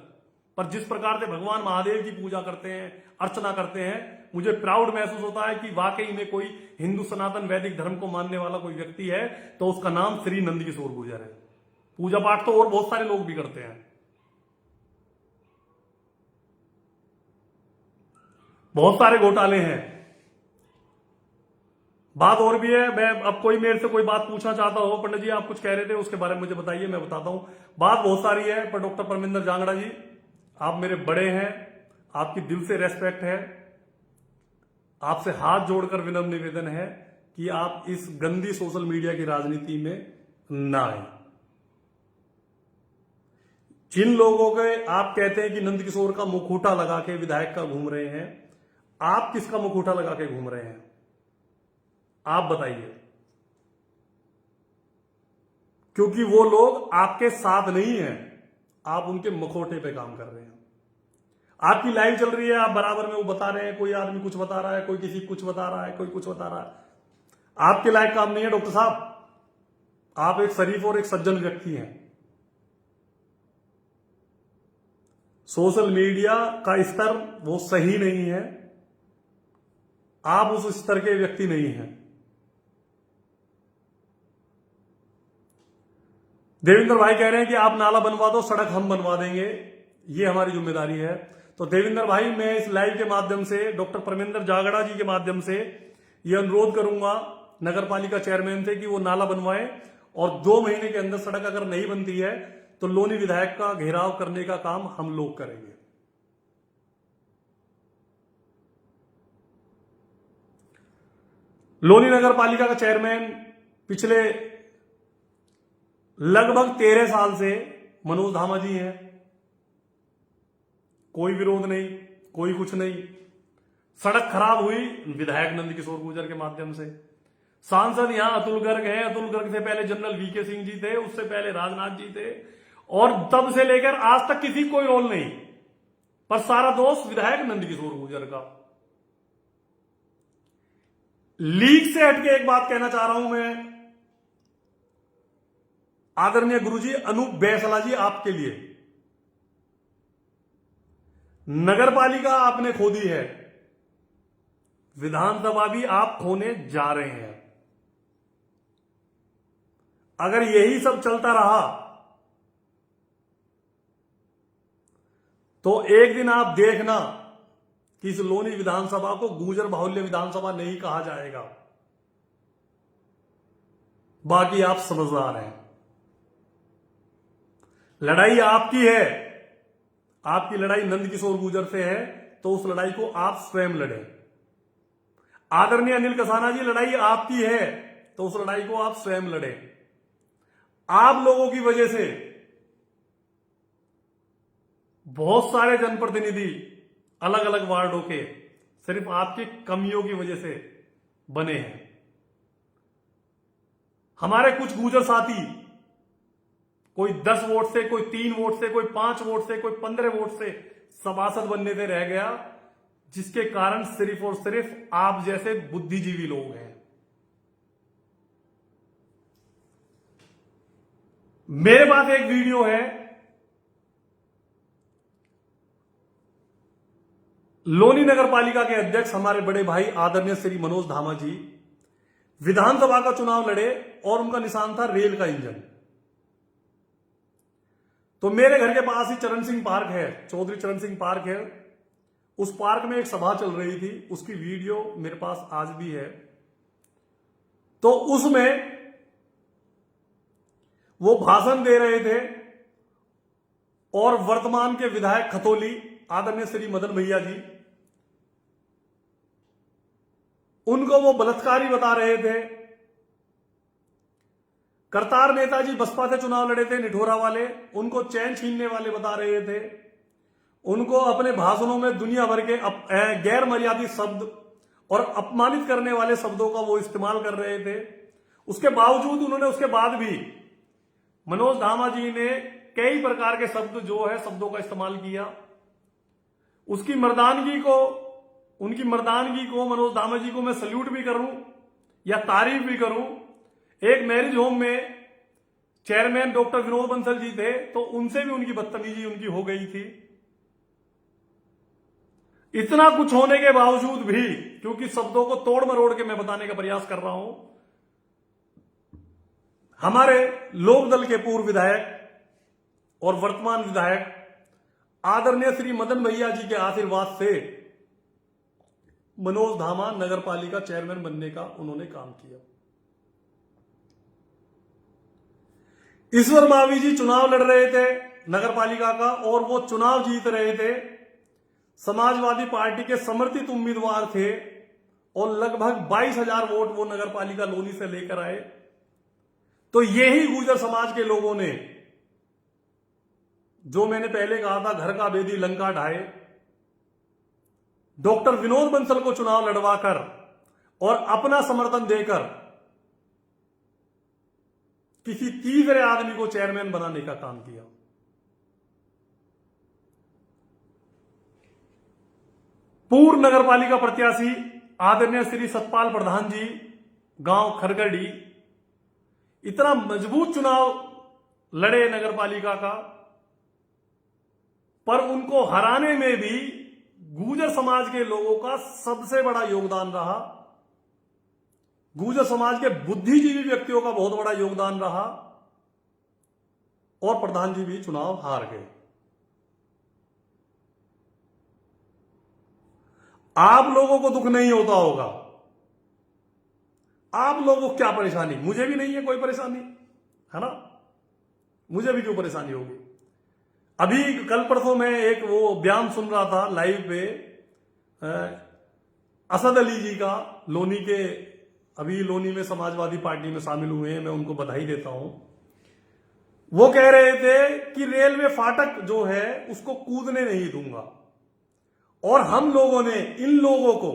पर जिस प्रकार से भगवान महादेव की पूजा करते हैं, अर्चना करते हैं, मुझे प्राउड महसूस होता है कि वाकई में कोई हिंदू सनातन वैदिक धर्म को मानने वाला कोई व्यक्ति है तो उसका नाम श्री नंदकिशोर गुर्जर है। पूजा पाठ तो और बहुत सारे लोग भी करते हैं, बहुत सारे घोटाले हैं। बात और भी है, मैं अब कोई मेरे से कोई बात पूछना चाहता हो, पंडित जी आप कुछ कह रहे थे उसके बारे में मुझे बताइए, मैं बताता हूं। बात बहुत सारी है, पर डॉक्टर परमेंद्र जांगड़ा जी, आप मेरे बड़े हैं, आपकी दिल से रेस्पेक्ट है, आपसे हाथ जोड़कर विनम्र निवेदन है कि आप इस गंदी सोशल मीडिया की राजनीति में ना आए। जिन लोगों के आप कहते हैं कि नंदकिशोर का मुखौटा लगा के विधायक का घूम रहे हैं, आप किसका मुखौटा लगा के घूम रहे हैं, आप बताइए। क्योंकि वो लोग आपके साथ नहीं हैं, आप उनके मुखौटे पे काम कर रहे हैं। आपकी लाइव चल रही है, आप बराबर में वो बता रहे हैं, कोई आदमी कुछ बता रहा है, कोई किसी कुछ बता रहा है, कोई कुछ बता रहा है। आपके लायक काम नहीं है डॉक्टर साहब, आप एक शरीफ और एक सज्जन व्यक्ति हैं। सोशल मीडिया का स्तर वो सही नहीं है, आप उस स्तर के व्यक्ति नहीं हैं। देवेंद्र भाई कह रहे हैं कि आप नाला बनवा दो, सड़क हम बनवा देंगे, ये हमारी जिम्मेदारी है। तो देवेंद्र भाई, मैं इस लाइव के माध्यम से डॉक्टर परमेंद्र जांगड़ा जी के माध्यम से यह अनुरोध करूंगा नगर पालिका चेयरमैन से कि वो नाला बनवाएं और 2 महीने के अंदर सड़क अगर नहीं बनती है तो लोनी विधायक का घेराव करने का काम हम लोग करेंगे। लोनी नगर पालिका का चेयरमैन पिछले लगभग 13 साल से मनोज धामा जी हैं। कोई विरोध नहीं, कोई कुछ नहीं। सड़क खराब हुई विधायक नंदकिशोर गुर्जर के माध्यम से। सांसद यहां अतुल गर्ग हैं, अतुल गर्ग से पहले जनरल वीके सिंह जी थे, उससे पहले राजनाथ जी थे, और तब से लेकर आज तक किसी कोई रोल नहीं, पर सारा दोष विधायक नंदकिशोर गुर्जर का। लीक से हटके एक बात कहना चाह रहा हूं मैं, आदरणीय गुरुजी अनूप बैसला जी, आपके लिए नगर पालिका आपने खो दी है, विधानसभा भी आप खोने जा रहे हैं। अगर यही सब चलता रहा तो एक दिन आप देखना कि इस लोनी विधानसभा को गुर्जर बाहुल्य विधानसभा नहीं कहा जाएगा। बाकी आप समझदार हैं, लड़ाई आपकी है, आपकी लड़ाई नंदकिशोर गुर्जर से है, तो उस लड़ाई को आप स्वयं लड़ें। आदरणीय अनिल कसाना जी, लड़ाई आपकी है तो उस लड़ाई को आप स्वयं लड़ें। आप लोगों की वजह से बहुत सारे जनप्रतिनिधि अलग अलग वार्डों के सिर्फ आपकी कमियों की वजह से बने हैं। हमारे कुछ गुर्जर साथी कोई 10 वोट से, कोई 3 वोट से, कोई 5 वोट से, कोई 15 वोट से सभासद बनने से रह गया, जिसके कारण सिर्फ और सिर्फ आप जैसे बुद्धिजीवी लोग हैं। मेरे पास एक वीडियो है, लोनी नगर पालिका के अध्यक्ष हमारे बड़े भाई आदरणीय श्री मनोज धामा जी विधानसभा का चुनाव लड़े और उनका निशान था रेल का इंजन। तो मेरे घर के पास ही चरण सिंह पार्क है, चौधरी चरण सिंह पार्क है। उस पार्क में एक सभा चल रही थी, उसकी वीडियो मेरे पास आज भी है। तो उसमें वो भाषण दे रहे थे और वर्तमान के विधायक खतौली आदरणीय श्री मदन भैया जी उनको वो बलात्कारी बता रहे थे। करतार नेताजी बसपा से चुनाव लड़े थे, निठोरा वाले, उनको चैन छीनने वाले बता रहे थे। उनको अपने भाषणों में दुनिया भर के गैर मर्यादित शब्द और अपमानित करने वाले शब्दों का वो इस्तेमाल कर रहे थे। उसके बावजूद उन्होंने उसके बाद भी मनोज धामा जी ने कई प्रकार के शब्द जो है शब्दों का इस्तेमाल किया। उनकी मर्दानगी को मनोज धामा जी को मैं सल्यूट भी करूं या तारीफ भी करूं। एक मैरिज होम में चेयरमैन डॉक्टर विनोद बंसल जी थे, तो उनसे भी उनकी बदतमीजी उनकी हो गई थी। इतना कुछ होने के बावजूद भी, क्योंकि शब्दों को तोड़ मरोड़ के मैं बताने का प्रयास कर रहा हूं, हमारे लोकदल के पूर्व विधायक और वर्तमान विधायक आदरणीय श्री मदन भैया जी के आशीर्वाद से मनोज धामा नगर पालिका चेयरमैन बनने का उन्होंने काम किया। ईश्वर मावी जी चुनाव लड़ रहे थे नगर पालिका का और वो चुनाव जीत रहे थे। समाजवादी पार्टी के समर्थित उम्मीदवार थे और लगभग 22,000 वोट वो नगर पालिका लोनी से लेकर आए। तो यही गुर्जर समाज के लोगों ने, जो मैंने पहले कहा था घर का बेदी लंका ढाए, डॉक्टर विनोद बंसल को चुनाव लड़वाकर और अपना समर्थन देकर किसी तीसरे आदमी को चेयरमैन बनाने का काम किया। पूर्व नगर पालिका प्रत्याशी आदरणीय श्री सतपाल प्रधान जी गांव खरगड़ी इतना मजबूत चुनाव लड़े नगर पालिका का, पर उनको हराने में भी गुर्जर समाज के लोगों का सबसे बड़ा योगदान रहा। गुर्जर समाज के बुद्धिजीवी व्यक्तियों का बहुत बड़ा योगदान रहा और प्रधान जी भी चुनाव हार गए। आप लोगों को दुख नहीं होता होगा, आप लोगों को क्या परेशानी, मुझे भी नहीं है कोई परेशानी, है ना, मुझे भी क्यों परेशानी होगी। अभी कल परसों में एक वो बयान सुन रहा था लाइव पे असद अली जी का, लोनी के, अभी लोनी में समाजवादी पार्टी में शामिल हुए हैं, मैं उनको बधाई देता हूं। वो कह रहे थे कि रेलवे फाटक जो है उसको कूदने नहीं दूंगा। और हम लोगों ने इन लोगों को,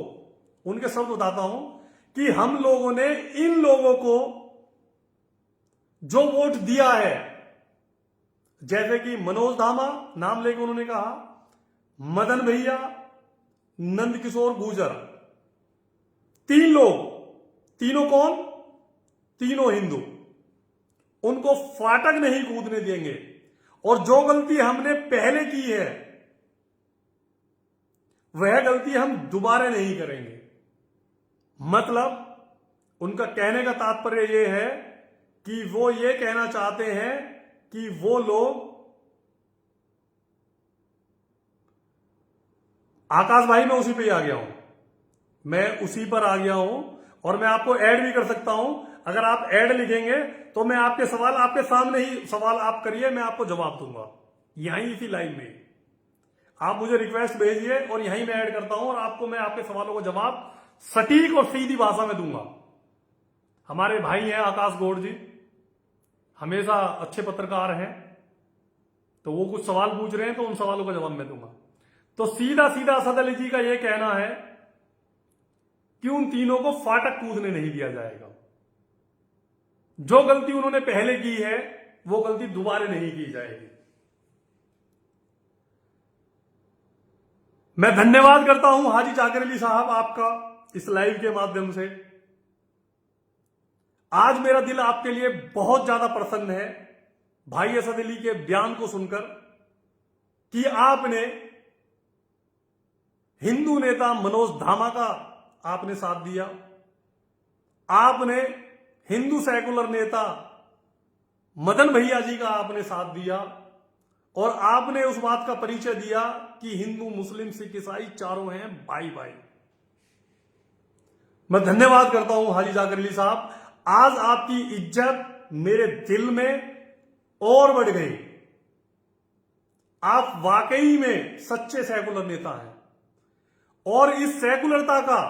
उनके शब्द बताता हूं, कि हम लोगों ने इन लोगों को जो वोट दिया है, जैसे कि मनोज धामा नाम लेकर उन्होंने कहा, मदन भैया, नंदकिशोर गुर्जर, 3 लोग, तीनों कौन, तीनों हिंदू, उनको फाटक नहीं कूदने देंगे। और जो गलती हमने पहले की है वह गलती हम दोबारा नहीं करेंगे। मतलब उनका कहने का तात्पर्य यह है कि वो ये कहना चाहते हैं कि वो लोग, आकाश भाई मैं उसी पे आ गया हूं, मैं उसी पर आ गया हूं और मैं आपको ऐड भी कर सकता हूं। अगर आप ऐड लिखेंगे तो मैं आपके सवाल, आपके सामने ही सवाल आप करिए, मैं आपको जवाब दूंगा यहीं इसी लाइव में। आप मुझे रिक्वेस्ट भेजिए और यहीं मैं ऐड करता हूं और आपको मैं आपके सवालों का जवाब सटीक और सीधी भाषा में दूंगा। हमारे भाई हैं आकाश गौड़ जी, हमेशा अच्छे पत्रकार हैं, तो वो कुछ सवाल पूछ रहे हैं तो उन सवालों का जवाब मैं दूंगा। तो सीधा सीधा असद अली जी का यह कहना है कि उन तीनों को फाटक कूदने नहीं दिया जाएगा। जो गलती उन्होंने पहले की है वो गलती दोबारा नहीं की जाएगी। मैं धन्यवाद करता हूं हाजी जाकिर अली साहब आपका इस लाइव के माध्यम से। आज मेरा दिल आपके लिए बहुत ज्यादा प्रसन्न है भाई असद अली के बयान को सुनकर, कि आपने हिंदू नेता मनोज धामा का आपने साथ दिया, आपने हिंदू सेकुलर नेता मदन भैया जी का आपने साथ दिया, और आपने उस बात का परिचय दिया कि हिंदू मुस्लिम सिख ईसाई चारों हैं भाई भाई। मैं धन्यवाद करता हूं हाजी जाकिर अली साहब, आज आपकी इज्जत मेरे दिल में और बढ़ गई। आप वाकई में सच्चे सेकुलर नेता हैं, और इस सेकुलरता का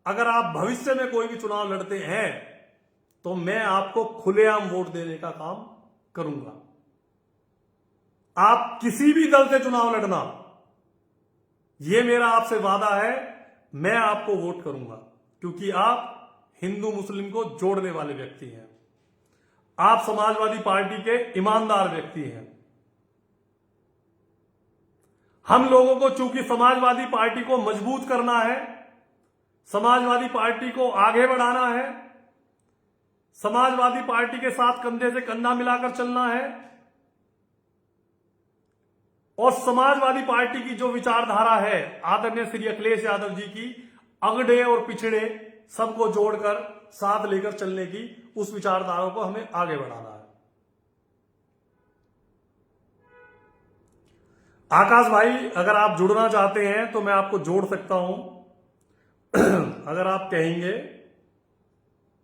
अगर आप भविष्य में कोई भी चुनाव लड़ते हैं तो मैं आपको खुलेआम वोट देने का काम करूंगा। आप किसी भी दल से चुनाव लड़ना, यह मेरा आपसे वादा है, मैं आपको वोट करूंगा, क्योंकि आप हिंदू मुस्लिम को जोड़ने वाले व्यक्ति हैं, आप समाजवादी पार्टी के ईमानदार व्यक्ति हैं। हम लोगों को चूंकि समाजवादी पार्टी को मजबूत करना है, समाजवादी पार्टी को आगे बढ़ाना है, समाजवादी पार्टी के साथ कंधे से कंधा मिलाकर चलना है, और समाजवादी पार्टी की जो विचारधारा है आदरणीय श्री अखिलेश यादव जी की, अगड़े और पिछड़े सबको जोड़कर साथ लेकर चलने की, उस विचारधारा को हमें आगे बढ़ाना है। आकाश भाई, अगर आप जुड़ना चाहते हैं तो मैं आपको जोड़ सकता हूं अगर आप कहेंगे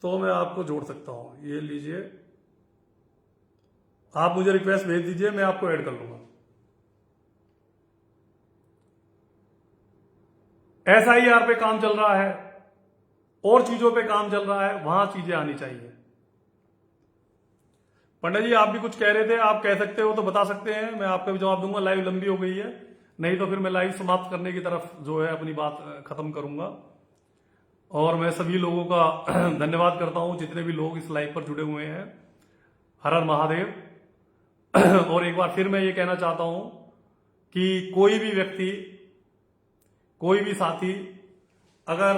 तो मैं आपको जोड़ सकता हूं। ये लीजिए, आप मुझे रिक्वेस्ट भेज दीजिए, मैं आपको ऐड कर लूंगा। SIR पे काम चल रहा है और चीजों पे काम चल रहा है, वहां चीजें आनी चाहिए। पंडित जी, आप भी कुछ कह रहे थे, आप कह सकते हो तो बता सकते हैं, मैं आपका भी जवाब दूंगा। लाइव लंबी हो गई है, नहीं तो फिर मैं लाइव समाप्त करने की तरफ जो है अपनी बात खत्म करूंगा। और मैं सभी लोगों का धन्यवाद करता हूं जितने भी लोग इस लाइव पर जुड़े हुए हैं। हर हर महादेव। और एक बार फिर मैं ये कहना चाहता हूं कि कोई भी व्यक्ति, कोई भी साथी अगर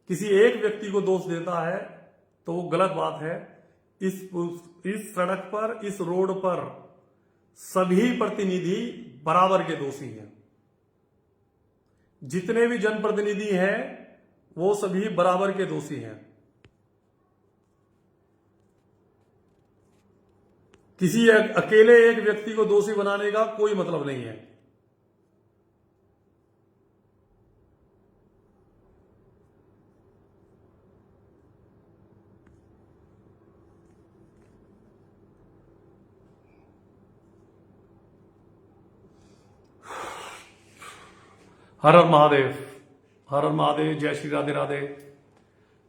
किसी एक व्यक्ति को दोष देता है तो वो गलत बात है। इस सड़क पर, इस रोड पर सभी प्रतिनिधि बराबर के दोषी हैं। जितने भी जनप्रतिनिधि हैं वो सभी बराबर के दोषी हैं। किसी अकेले एक व्यक्ति को दोषी बनाने का कोई मतलब नहीं है। हर हर महादेव, हर हर महादेव, जय श्री राधे राधे।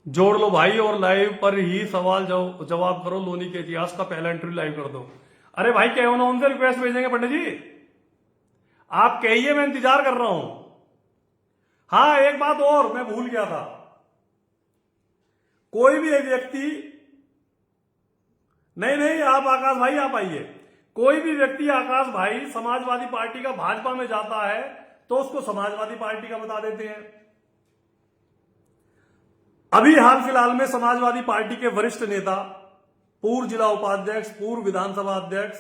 जोड़ लो भाई और लाइव पर ही सवाल जवाब करो। लोनी के इतिहास का पहला इंटरव्यू लाइव कर दो। अरे भाई, कहो ना, उनसे रिक्वेस्ट भेजेंगे पंडित जी, आप कहिए, मैं इंतजार कर रहा हूं। हाँ, एक बात और मैं भूल गया था, कोई भी एक व्यक्ति, नहीं आप आकाश भाई आप आइए, कोई भी व्यक्ति आकाश भाई समाजवादी पार्टी का भाजपा में जाता है तो उसको समाजवादी पार्टी का बता देते हैं। अभी हाल फिलहाल में समाजवादी पार्टी के वरिष्ठ नेता, पूर्व जिला उपाध्यक्ष, पूर्व विधानसभा अध्यक्ष,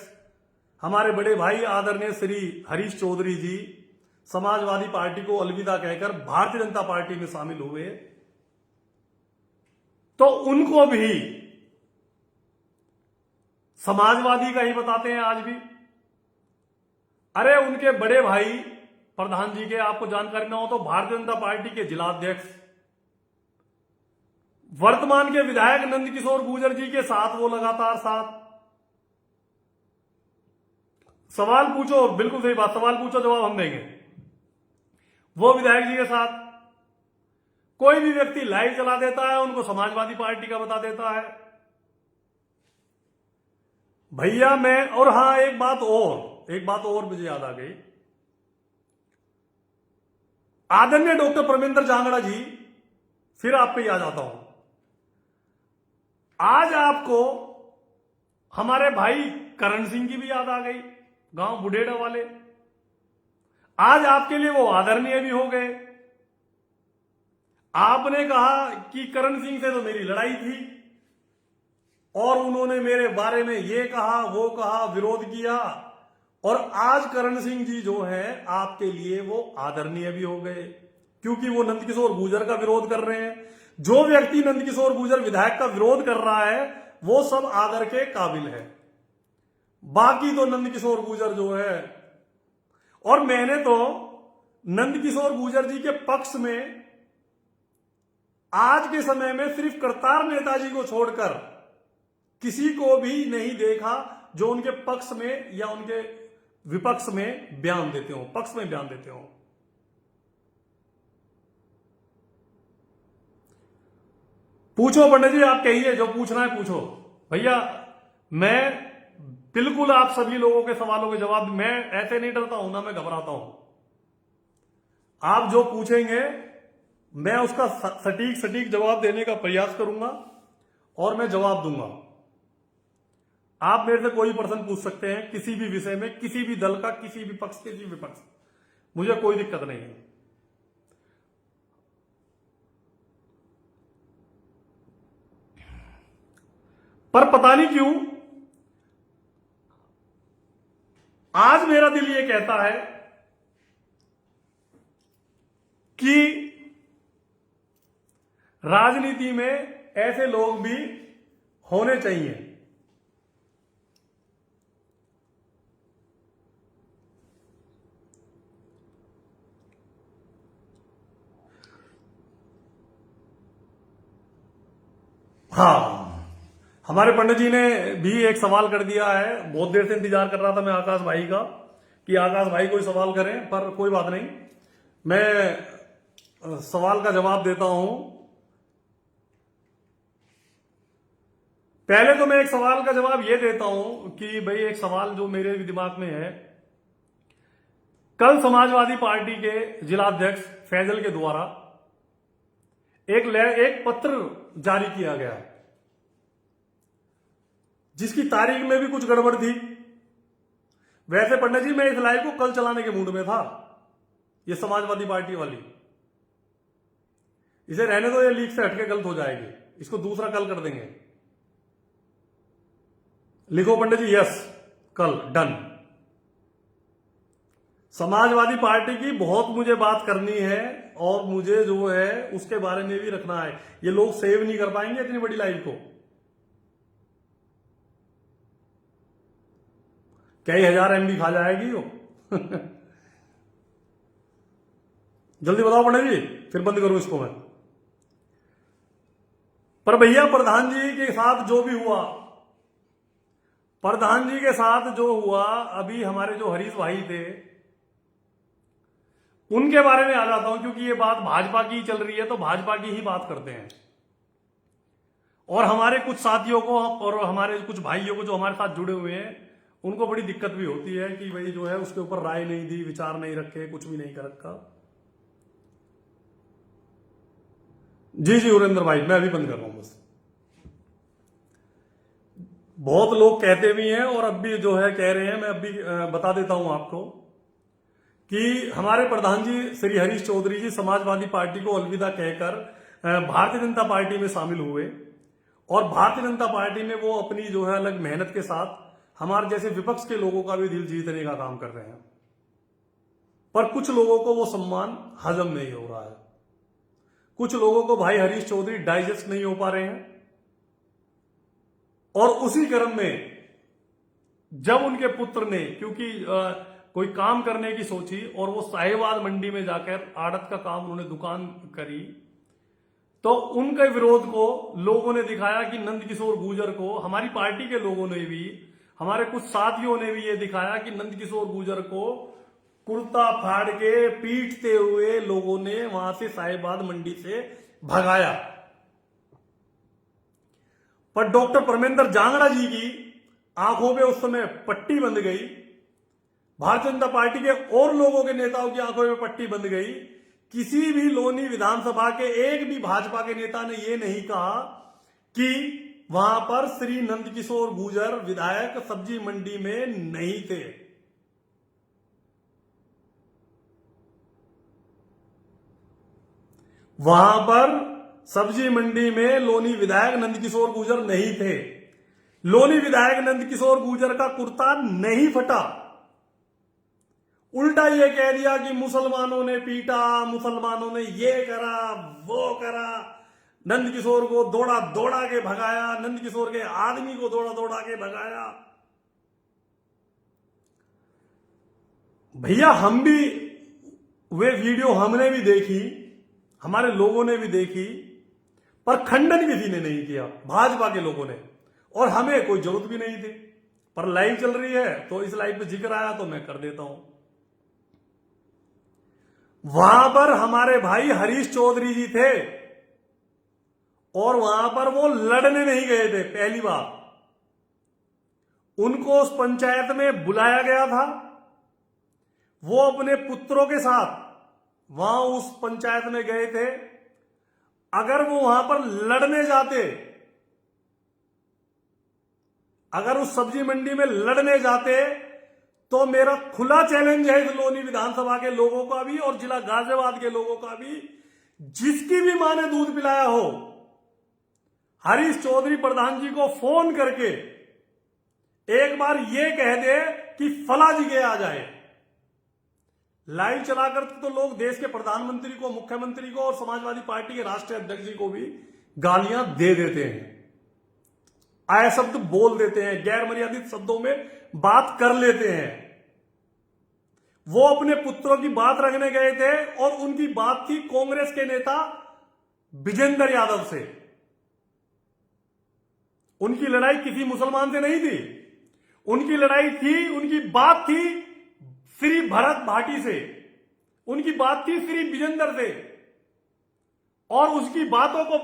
हमारे बड़े भाई आदरणीय श्री हरीश चौधरी जी समाजवादी पार्टी को अलविदा कहकर भारतीय जनता पार्टी में शामिल हुए, तो उनको भी समाजवादी का ही बताते हैं आज भी। अरे उनके बड़े भाई प्रधान जी के, आपको जानकारी ना हो तो भारतीय जनता पार्टी के जिलाध्यक्ष, वर्तमान के विधायक नंदकिशोर गुर्जर जी के साथ वो लगातार साथ। सवाल पूछो, बिल्कुल सही बात, सवाल पूछो जवाब हम देंगे। वो विधायक जी के साथ कोई भी व्यक्ति लाइव चला देता है, उनको समाजवादी पार्टी का बता देता है भैया। मैं, और हां, एक बात और मुझे याद आ गई। आदरणीय डॉक्टर परमेंद्र जांगड़ा जी, फिर आप पे याद आता हूं, आज आपको हमारे भाई करण सिंह की भी याद आ गई, गांव बुढ़ेड़ा वाले। आज आपके लिए वो आदरणीय भी हो गए। आपने कहा कि करण सिंह से तो मेरी लड़ाई थी और उन्होंने मेरे बारे में ये कहा, वो कहा, विरोध किया, और आज करण सिंह जी जो है आपके लिए वो आदरणीय भी हो गए, क्योंकि वो नंदकिशोर गुर्जर का विरोध कर रहे हैं। जो व्यक्ति नंदकिशोर गुर्जर विधायक का विरोध कर रहा है वो सब आदर के काबिल है। बाकी तो नंदकिशोर गुर्जर जो है, और मैंने तो नंदकिशोर गुर्जर जी के पक्ष में आज के समय में सिर्फ करतार नेताजी को छोड़कर किसी को भी नहीं देखा जो उनके पक्ष में या उनके विपक्ष में बयान देते हो, पक्ष में बयान देते हो। पूछो पंडित जी, आप कहिए, जो पूछना है पूछो भैया। मैं बिल्कुल आप सभी लोगों के सवालों के जवाब, मैं ऐसे नहीं डरता हूं ना मैं घबराता हूं। आप जो पूछेंगे मैं उसका सटीक सटीक जवाब देने का प्रयास करूंगा और मैं जवाब दूंगा। आप मेरे से कोई प्रश्न पूछ सकते हैं किसी भी विषय में, किसी भी दल का, किसी भी पक्ष, किसी भी विपक्ष, मुझे कोई दिक्कत नहीं है। पर पता नहीं क्यों आज मेरा दिल ये कहता है कि राजनीति में ऐसे लोग भी होने चाहिए। हाँ, हमारे पंडित जी ने भी एक सवाल कर दिया है। बहुत देर से इंतजार कर रहा था मैं आकाश भाई का कि आकाश भाई कोई सवाल करें, पर कोई बात नहीं, मैं सवाल का जवाब देता हूं। पहले तो मैं एक सवाल का जवाब ये देता हूं कि भाई एक सवाल जो मेरे दिमाग में है, कल समाजवादी पार्टी के जिलाध्यक्ष फैजल के द्वारा एक पत्र जारी किया गया जिसकी तारीख में भी कुछ गड़बड़ थी। वैसे पंडित जी मैं इस लाइव को कल चलाने के मूड में था, ये समाजवादी पार्टी वाली, इसे रहने दो, ये लीक से हटके गलत हो जाएगी, इसको दूसरा कल कर देंगे। लिखो पंडित जी यस, कल डन। समाजवादी पार्टी की बहुत मुझे बात करनी है और मुझे जो है उसके बारे में भी रखना है। ये लोग सेव नहीं कर पाएंगे इतनी बड़ी लाइव को। कई हजार MB खा जाएगी वो जल्दी बताओ पंडित जी, फिर बंद करूं इसको मैं। पर भैया प्रधान जी के साथ जो भी हुआ, प्रधान जी के साथ जो हुआ, अभी हमारे जो हरीश भाई थे उनके बारे में आ जाता हूं, क्योंकि ये बात भाजपा की चल रही है तो भाजपा की ही बात करते हैं। और हमारे कुछ साथियों को और हमारे कुछ भाइयों को जो हमारे साथ जुड़े हुए हैं उनको बड़ी दिक्कत भी होती है कि भाई जो है उसके ऊपर राय नहीं दी, विचार नहीं रखे, कुछ भी नहीं कर रखा। जी जी उरेंद्र भाई, मैं अभी बंद कर रहा हूं बस। बहुत लोग कहते भी हैं और अब भी जो है कह रहे हैं, मैं अभी बता देता हूं आपको कि हमारे प्रधान जी श्री हरीश चौधरी जी समाजवादी पार्टी को अलविदा कहकर भारतीय जनता पार्टी में शामिल हुए और भारतीय जनता पार्टी में वो अपनी जो है अलग मेहनत के साथ हमारे जैसे विपक्ष के लोगों का भी दिल जीतने का काम कर रहे हैं। पर कुछ लोगों को वो सम्मान हजम नहीं हो रहा है, कुछ लोगों को भाई हरीश चौधरी डाइजेस्ट नहीं हो पा रहे हैं। और उसी क्रम में जब उनके पुत्र ने, क्योंकि कोई काम करने की सोची और वो साहिवाल मंडी में जाकर आड़त का काम उन्होंने दुकान करी, तो उनके विरोध को लोगों ने दिखाया कि नंदकिशोर गुर्जर को, हमारी पार्टी के लोगों ने भी, हमारे कुछ साथियों ने भी ये दिखाया कि नंदकिशोर गुर्जर को कुर्ता फाड़ के पीटते हुए लोगों ने वहां से साहिबाद मंडी से भगाया। पर डॉक्टर परमेंद्र जांगड़ा जी की आंखों में उस समय पट्टी बंध गई, भारतीय जनता पार्टी के और लोगों के नेताओं की आंखों में पट्टी बंध गई। किसी भी लोनी विधानसभा के एक भी भाजपा के नेता ने यह नहीं कहा कि वहां पर श्री नंदकिशोर गुर्जर विधायक सब्जी मंडी में नहीं थे। वहां पर सब्जी मंडी में लोनी विधायक नंदकिशोर गुर्जर नहीं थे। लोनी विधायक नंदकिशोर गुर्जर का कुर्ता नहीं फटा। उल्टा ये कह दिया कि मुसलमानों ने पीटा, मुसलमानों ने ये करा वो करा, नंदकिशोर को दौड़ा दौड़ा के भगाया, नंदकिशोर के आदमी को दौड़ा दौड़ा के भगाया। भैया हम भी वे वीडियो हमने भी देखी, हमारे लोगों ने भी देखी, पर खंडन किसी ने नहीं किया, भाजपा के लोगों ने, और हमें कोई जरूरत भी नहीं थी। पर लाइव चल रही है तो इस लाइव पे जिक्र आया तो मैं कर देता हूं। वहां पर हमारे भाई हरीश चौधरी जी थे और वहां पर वो लड़ने नहीं गए थे। पहली बार उनको उस पंचायत में बुलाया गया था, वो अपने पुत्रों के साथ वहां उस पंचायत में गए थे। अगर वो वहां पर लड़ने जाते, अगर उस सब्जी मंडी में लड़ने जाते, तो मेरा खुला चैलेंज है इस लोनी विधानसभा के लोगों का भी और जिला गाजियाबाद के लोगों का भी, जिसकी भी मां ने दूध पिलाया हो, हरीश चौधरी प्रधान जी को फोन करके एक बार ये कह दे कि फला जी के आ जाए। लाइव चलाकर तो लोग देश के प्रधानमंत्री को, मुख्यमंत्री को और समाजवादी पार्टी के राष्ट्रीय अध्यक्ष जी को भी गालियां दे देते हैं, आए शब्द बोल देते हैं, गैर मर्यादित शब्दों में बात कर लेते हैं। वो अपने पुत्रों की बात रखने गए थे और उनकी बात थी कांग्रेस के नेता विजेंद्र यादव से। उनकी लड़ाई किसी मुसलमान से नहीं थी, उनकी लड़ाई थी, उनकी बात थी श्री भरत भाटी से, उनकी बात थी श्री विजेंद्र से, और उसकी बातों को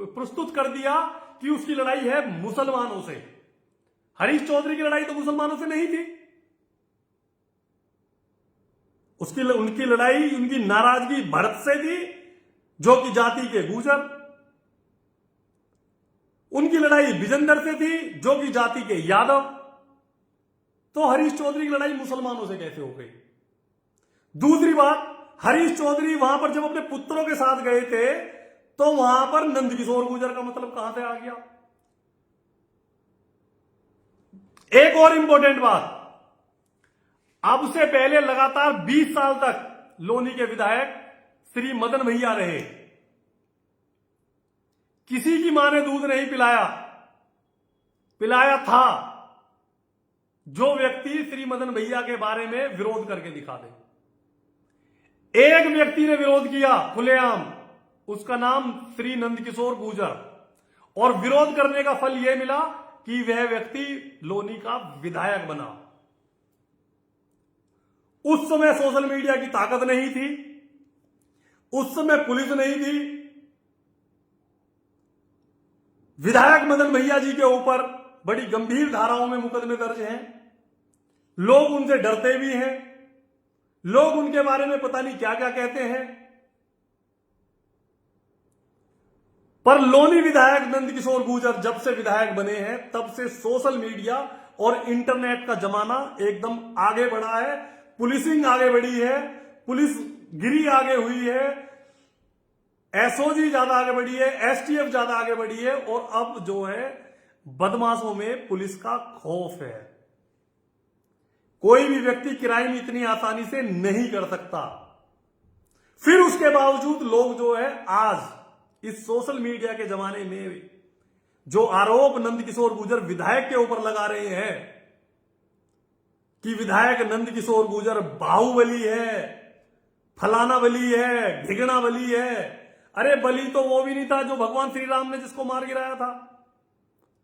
प्रस्तुत कर दिया कि उसकी लड़ाई है मुसलमानों से। हरीश चौधरी की लड़ाई तो मुसलमानों से नहीं थी, उनकी लड़ाई, उनकी नाराजगी भरत से थी जो कि जाति के गुर्जर, उनकी लड़ाई विजेंद्र से थी जो कि जाति के यादव। तो हरीश चौधरी की लड़ाई मुसलमानों से कैसे हो गई? दूसरी बात, हरीश चौधरी वहां पर जब अपने पुत्रों के साथ गए थे तो वहां पर नंदकिशोर गुर्जर का मतलब कहां से आ गया? एक और इंपॉर्टेंट बात, अब से पहले लगातार 20 साल तक लोनी के विधायक श्री मदन भैया रहे, किसी की मां ने दूध नहीं पिलाया, पिलाया था जो व्यक्ति श्री मदन भैया के बारे में विरोध करके दिखा दे। एक व्यक्ति ने विरोध किया खुलेआम, उसका नाम श्री नंदकिशोर गुर्जर, और विरोध करने का फल यह मिला कि वह व्यक्ति लोनी का विधायक बना। उस समय सोशल मीडिया की ताकत नहीं थी, उस समय पुलिस नहीं थी, विधायक मदन भैया जी के ऊपर बड़ी गंभीर धाराओं में मुकदमे दर्ज हैं, लोग उनसे डरते भी हैं, लोग उनके बारे में पता नहीं क्या क्या कहते हैं। पर लोनी विधायक नंदकिशोर गुर्जर जब से विधायक बने हैं तब से सोशल मीडिया और इंटरनेट का जमाना एकदम आगे बढ़ा है, पुलिसिंग आगे बढ़ी है, पुलिस गिरी आगे हुई है, एसओजी ज्यादा आगे बढ़ी है, एसटीएफ ज्यादा आगे बढ़ी है, और अब जो है बदमाशों में पुलिस का खौफ है। कोई भी व्यक्ति क्राइम इतनी आसानी से नहीं कर सकता। फिर उसके बावजूद लोग जो है आज इस सोशल मीडिया के जमाने में जो आरोप नंदकिशोर गुर्जर विधायक के ऊपर लगा रहे हैं कि विधायक नंदकिशोर गुर्जर बाहुबली है, फलाना बली है, ढिगना बली है। अरे बली तो वो भी नहीं था जो भगवान श्री राम ने जिसको मार गिराया था।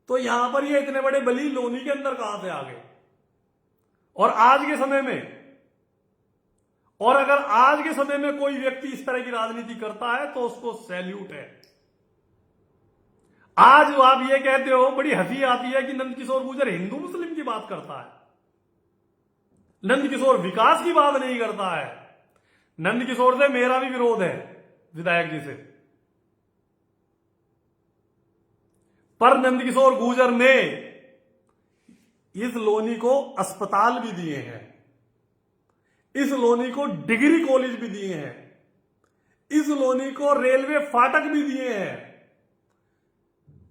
तो यहां पर ये इतने बड़े बली लोनी के अंदर कहां से आ गए? और आज के समय में, और अगर आज के समय में कोई व्यक्ति इस तरह की राजनीति करता है तो उसको सैल्यूट है। आज आप ये कहते हो, बड़ी हंसी आती है कि नंदकिशोर गुर्जर हिंदू मुस्लिम की बात करता है, नंदकिशोर विकास की बात नहीं करता है। नंदकिशोर से मेरा भी विरोध है, विधायक जी से, पर नंदकिशोर गुर्जर ने इस लोनी को अस्पताल भी दिए हैं, इस लोनी को डिग्री कॉलेज भी दिए हैं, इस लोनी को रेलवे फाटक भी दिए हैं,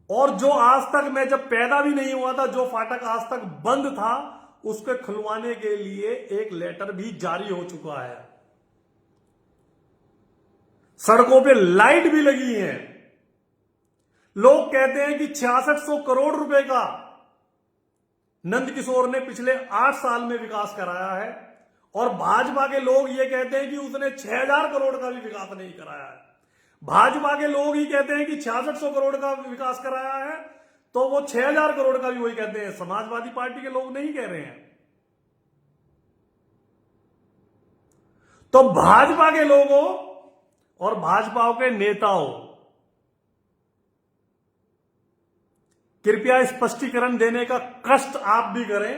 और जो आज तक, मैं जब पैदा भी नहीं हुआ था, जो फाटक आज तक बंद था उसके खुलवाने के लिए एक लेटर भी जारी हो चुका है। सड़कों पे लाइट भी लगी है। लोग कहते हैं कि 6600 करोड़ रुपए का नंदकिशोर ने पिछले 8 साल में विकास कराया है, और भाजपा के लोग ये कहते हैं कि उसने 6000 करोड़ का भी विकास नहीं कराया है। भाजपा के लोग ही कहते हैं कि 6600 करोड़ का विकास कराया है, तो वो 6000 करोड़ का भी वही कहते हैं। समाजवादी पार्टी के लोग नहीं कह रहे हैं। तो भाजपा के लोगों और भाजपा के नेताओं, कृपया स्पष्टीकरण देने का कष्ट आप भी करें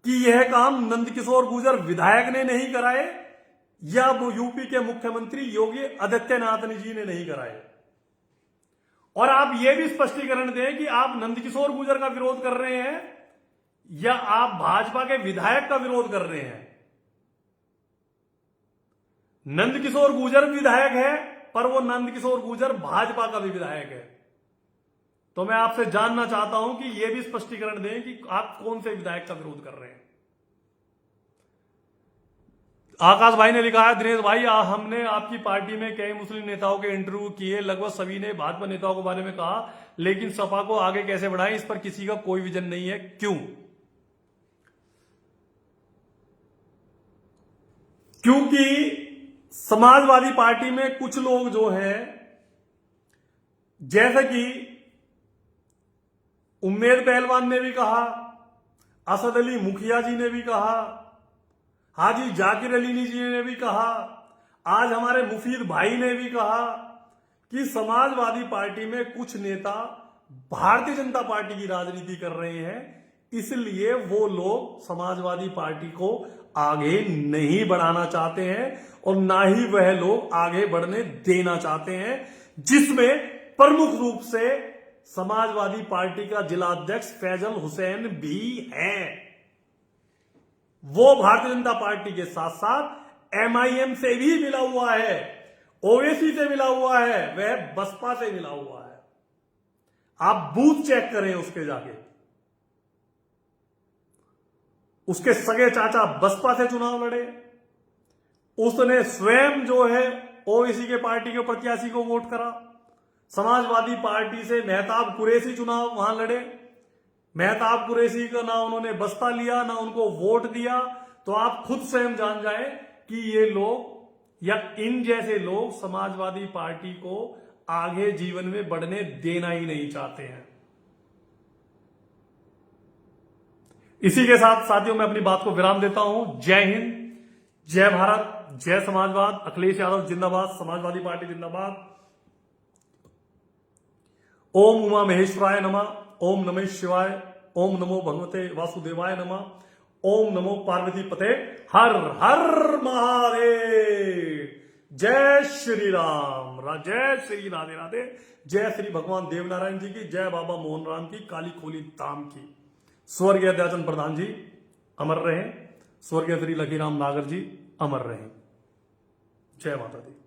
कि यह काम नंदकिशोर गुर्जर विधायक ने नहीं कराए या वो यूपी के मुख्यमंत्री योगी आदित्यनाथ जी ने नहीं कराए। और आप यह भी स्पष्टीकरण दें कि आप नंदकिशोर गुर्जर का विरोध कर रहे हैं या आप भाजपा के विधायक का विरोध कर रहे हैं। नंदकिशोर गुर्जर विधायक है, पर वो नंदकिशोर गुर्जर भाजपा का भी विधायक है। तो मैं आपसे जानना चाहता हूं कि यह भी स्पष्टीकरण दें कि आप कौन से विधायक का विरोध कर रहे हैं। आकाश भाई ने लिखा है, दिनेश भाई हमने आपकी पार्टी में कई मुस्लिम नेताओं के इंटरव्यू किए, लगभग सभी ने भाजपा नेताओं के बारे में कहा, लेकिन सपा को आगे कैसे बढ़ाएं, इस पर किसी का कोई विजन नहीं है, क्यों? क्योंकि समाजवादी पार्टी में कुछ लोग जो हैं, जैसे कि उम्मेद पहलवान ने भी कहा, असद अली मुखिया जी ने भी कहा, हाजी जाकिर अली जी ने भी कहा, आज हमारे मुफीद भाई ने भी कहा कि समाजवादी पार्टी में कुछ नेता भारतीय जनता पार्टी की राजनीति कर रहे हैं, इसलिए वो लोग समाजवादी पार्टी को आगे नहीं बढ़ाना चाहते हैं और ना ही वह लोग आगे बढ़ने देना चाहते हैं, जिसमें प्रमुख रूप से समाजवादी पार्टी का जिला अध्यक्ष फैजल हुसैन भी है। वो भारतीय जनता पार्टी के साथ साथ एमआईएम से भी मिला हुआ है, ओवैसी से मिला हुआ है, वह बसपा से मिला हुआ है। आप बूथ चेक करें उसके जाके। उसके सगे चाचा बसपा से चुनाव लड़े, उसने स्वयं जो है ओवैसी के पार्टी के प्रत्याशी को वोट करा। समाजवादी पार्टी से मेहताब कुरैशी चुनाव वहां लड़े, मेहताब कुरैशी का ना उन्होंने बस्ता लिया ना उनको वोट दिया। तो आप खुद स्वयं जान जाएं कि ये लोग या इन जैसे लोग समाजवादी पार्टी को आगे जीवन में बढ़ने देना ही नहीं चाहते हैं। इसी के साथ साथियों मैं अपनी बात को विराम देता हूं। जय हिंद, जय भारत, जय समाजवाद। अखिलेश यादव जिंदाबाद, समाजवादी पार्टी जिंदाबाद। ओम उमा महेश्वराय नमः, ओम नमः शिवाय, ओम नमो भगवते वासुदेवाय नमः, ओम नमो पार्वती पते, हर हर महादेव। जय श्री राम, जय श्री राधे राधे, जय श्री भगवान देवनारायण जी की, जय बाबा मोहन राम की, काली खोली धाम की। स्वर्गीय दयाचंद प्रधान जी अमर रहें, स्वर्गीय श्री लखीराम नागर जी अमर रहें। जय माता दी।